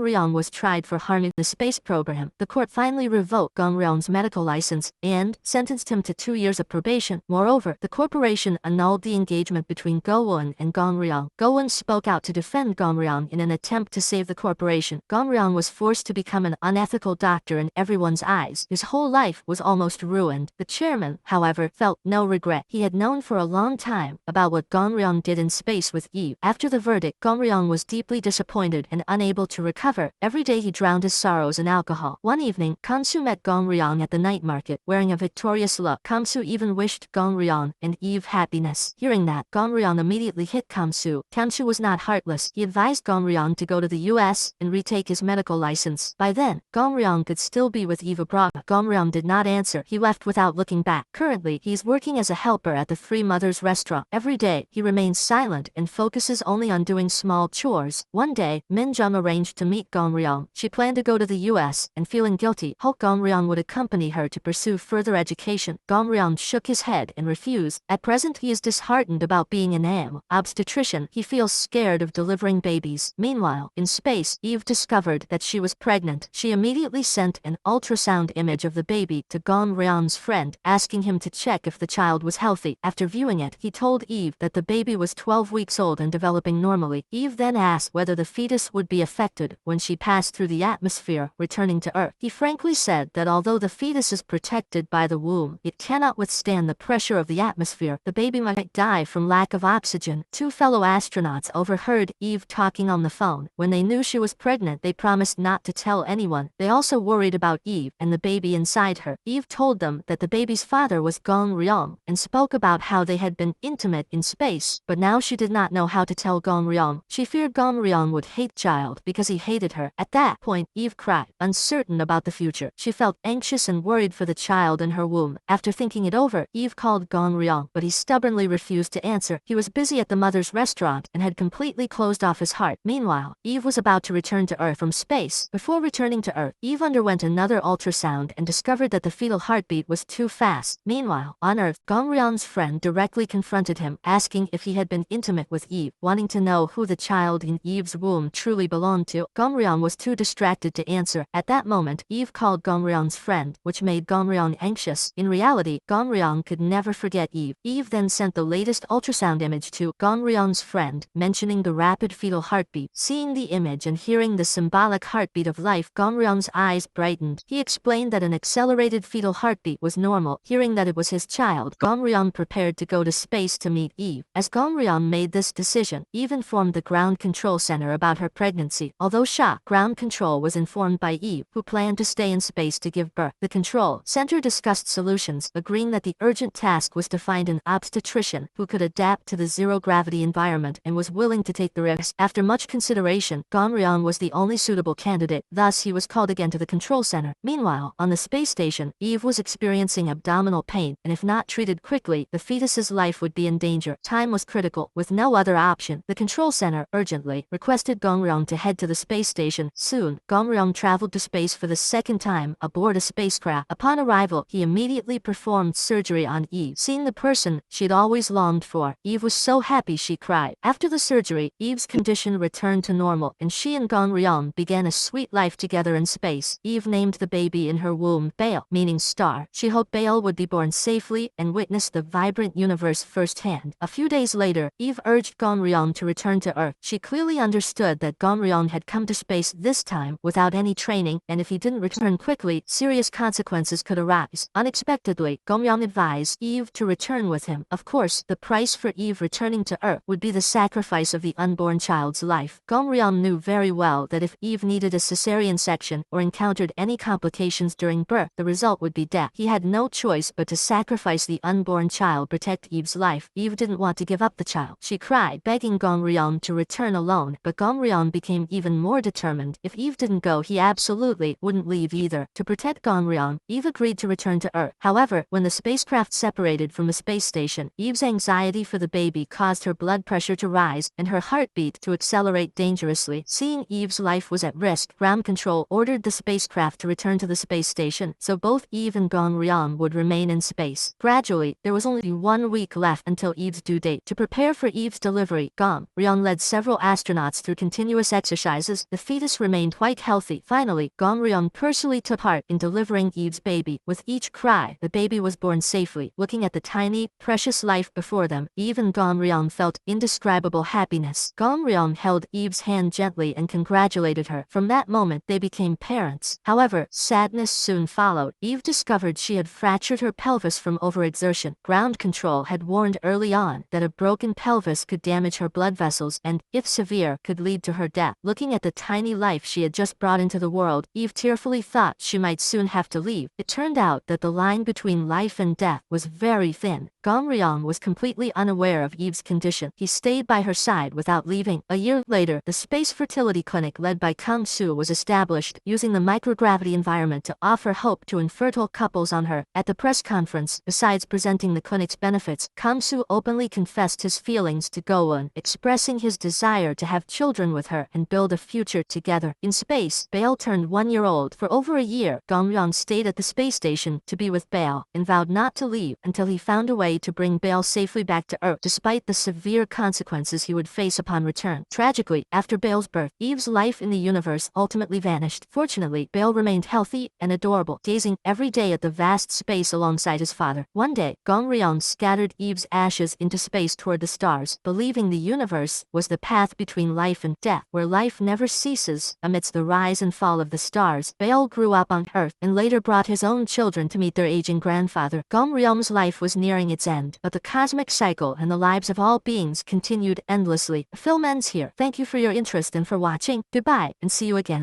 Ryong was tried for harming the space program. The court finally revoked Gong Ryong's medical license and sentenced him to 2 years of probation. Moreover, the corporation annulled the engagement between Go-eun and Gong Ryong. Go-eun spoke out to defend Gong Ryong in an attempt to save the corporation. Gong Ryong was forced to become an unethical doctor in everyone's eyes. His whole life was almost ruined. The chairman, however, felt no regret. He had known for a long time about what Gong Ryong did in space with Eve. After the verdict, Gong Ryong was deeply disappointed and unable to recover. Every day he drowned his sorrows in alcohol. One evening, Kang Soo met Gong Ryong at the night market, wearing a victorious look. Kang Soo even wished Gong Ryong and Eve happiness. Hearing that, Gong Ryong immediately hit Kang Soo. Kang Soo was not heartless. He advised Gong Ryong to go to the US and retake his medical license. By then, Gong Ryong could still be with Eve abroad. Gong Ryong did not answer. He left without looking back. Currently, he's working as a helper at the Three Mothers restaurant. Every day, he remains silent and focuses only on doing small chores. One day, Min Jung arranged to meet Gong Ryong. She planned to go to the US, and feeling guilty, hoped Gong Ryong would accompany her to pursue further education. Gong Ryong shook his head and refused. At present, he is disheartened about being an obstetrician. He feels scared of delivering babies. Meanwhile, in space, Eve discovered that she was pregnant. She immediately sent an ultrasound image of the baby to Gong Ryong's friend, asking him to check if the child was healthy. After viewing it, he told Eve that the baby was 12 weeks old and developing normally. Eve then asked whether the fetus would be affected when she passed through the atmosphere, returning to Earth. He frankly said that although the fetus is protected by the womb, it cannot withstand the pressure of the atmosphere. The baby might die from lack of oxygen. 2 fellow astronauts overheard Eve talking on the phone. When they knew she was pregnant, they promised not to tell anyone. They also worried about Eve and the baby inside her. Eve told them that the baby's father was Gong Ryong and spoke about how they had been intimate in space, but now she did not know how to tell Gong Ryong. She feared Gong Ryong would hate child because he hated her. At that point, Eve cried, uncertain about the future. She felt anxious and worried for the child in her womb. After thinking it over, Eve called Gong Ryong, but he stubbornly refused to answer. He was busy at the mother's restaurant and had completely closed off his heart. Meanwhile, Eve was about to return to Earth from space. Before returning to Earth, Eve underwent another ultrasound and discovered that the fetal heartbeat was too fast. Meanwhile, on Earth, Gong Ryong's friend directly confronted him, asking if he had been intimate with Eve, wanting to know who the child in Eve's womb truly belonged to. Gong Ryong was too distracted to answer. At that moment, Eve called Gong Ryong's friend, which made Gong Ryong anxious. In reality, Gong Ryong could never forget Eve. Eve then sent the latest ultrasound image to Gong Ryong's friend, mentioning the rapid fetal heartbeat. Seeing the image and hearing the symbolic heartbeat of life, Gong Ryong's eyes brightened. He explained that an accelerated fetal heartbeat was normal. Hearing that it was his child, Gong Ryong prepared to go to space to meet Eve. As Gong Ryong made this decision, Eve informed the ground control center about her pregnancy. Although shocked, ground control was informed by Eve, who planned to stay in space to give birth. The control center discussed solutions, agreeing that the urgent task was to find an obstetrician who could adapt to the zero-gravity environment and was willing to take the risk. After much consideration, Gong Ryong was the only suitable candidate. Thus, he was called again to the control center. Meanwhile, on the space station, Eve was experiencing abdominal pain, and if not treated quickly, the fetus's life would be in danger. Time was critical. With no other option, the control center urgently requested Gong Ryong to head to the space station. Soon, Gong Ryong traveled to space for the second time aboard a spacecraft. Upon arrival, he immediately performed surgery on Eve. Seeing the person she'd always longed for, Eve was so happy she cried. After the surgery, Eve's condition returned to normal, and she and Gong Ryong began a sweet life together in space. Eve named the baby in her womb Bail, meaning star. She hoped Bail would be born safely and witness the vibrant universe firsthand. A few days later, Eve urged Gong Ryong to return to Earth. She clearly understood that Gong Gomryong had come to space this time without any training, and if he didn't return quickly, serious consequences could arise. Unexpectedly, Gomryong advised Eve to return with him. Of course, the price for Eve returning to Earth would be the sacrifice of the unborn child's life. Gomryong knew very well that if Eve needed a cesarean section or encountered any complications during birth, the result would be death. He had no choice but to sacrifice the unborn child to protect Eve's life. Eve didn't want to give up the child. She cried, begging Gomryong to return alone, but Gomryong became even more determined. If Eve didn't go, he absolutely wouldn't leave either. To protect Gomryong, Eve agreed to return to Earth. However, when the spacecraft separated from the space station, Eve's anxiety for the baby caused her blood pressure to rise and her heartbeat to accelerate dangerously. Seeing Eve's life was at risk, ground control ordered the spacecraft to return to the space station, so both Eve and Gomryong would remain in space. Gradually, there was only 1 week left until Eve's due date. To prepare for Eve's delivery, Gomryong led several astronauts through continuous exercises. The fetus remained quite healthy. Finally, Gomryong personally took part in delivering Eve's baby. With each cry, the baby was born safely. Looking at the tiny, precious life before them, Eve and Gomryong felt indescribable happiness. Gomryong held Eve's hand gently and congratulated her. From that moment, they became parents. However, sadness soon followed. Eve discovered she had fractured her pelvis from overexertion. Ground control had warned early on that a broken pelvis could damage her blood vessels and, if severe, could lead to her death. Looking at the tiny life she had just brought into the world, Eve tearfully thought she might soon have to leave. It turned out that the line between life and death was very thin. Gomryong was completely unaware of Eve's condition. He stayed by her side without leaving. A year later, the space fertility clinic led by Kang Soo was established, using the microgravity environment to offer hope to infertile couples on her. At the press conference, besides presenting the clinic's benefits, Kang Soo openly confessed his feelings to Go-eun, expressing his desire to have children with her and build a future together. In space, Bail turned 1 year old. For over a year, Gomryong stayed at the space station to be with Bail and vowed not to leave until he found a way to bring Bail safely back to Earth, despite the severe consequences he would face upon return. Tragically, after Bail's birth, Eve's life in the universe ultimately vanished. Fortunately, Bail remained healthy and adorable, gazing every day at the vast space alongside his father. One day, Gomryong scattered Eve's ashes into space toward the stars, believing the universe was the path between life and death, where life never ceases. Amidst the rise and fall of the stars, Bail grew up on Earth and later brought his own children to meet their aging grandfather. Gomryong's life was nearing its end, but the cosmic cycle and the lives of all beings continued endlessly. The film ends here. Thank you for your interest and for watching. Goodbye, and see you again.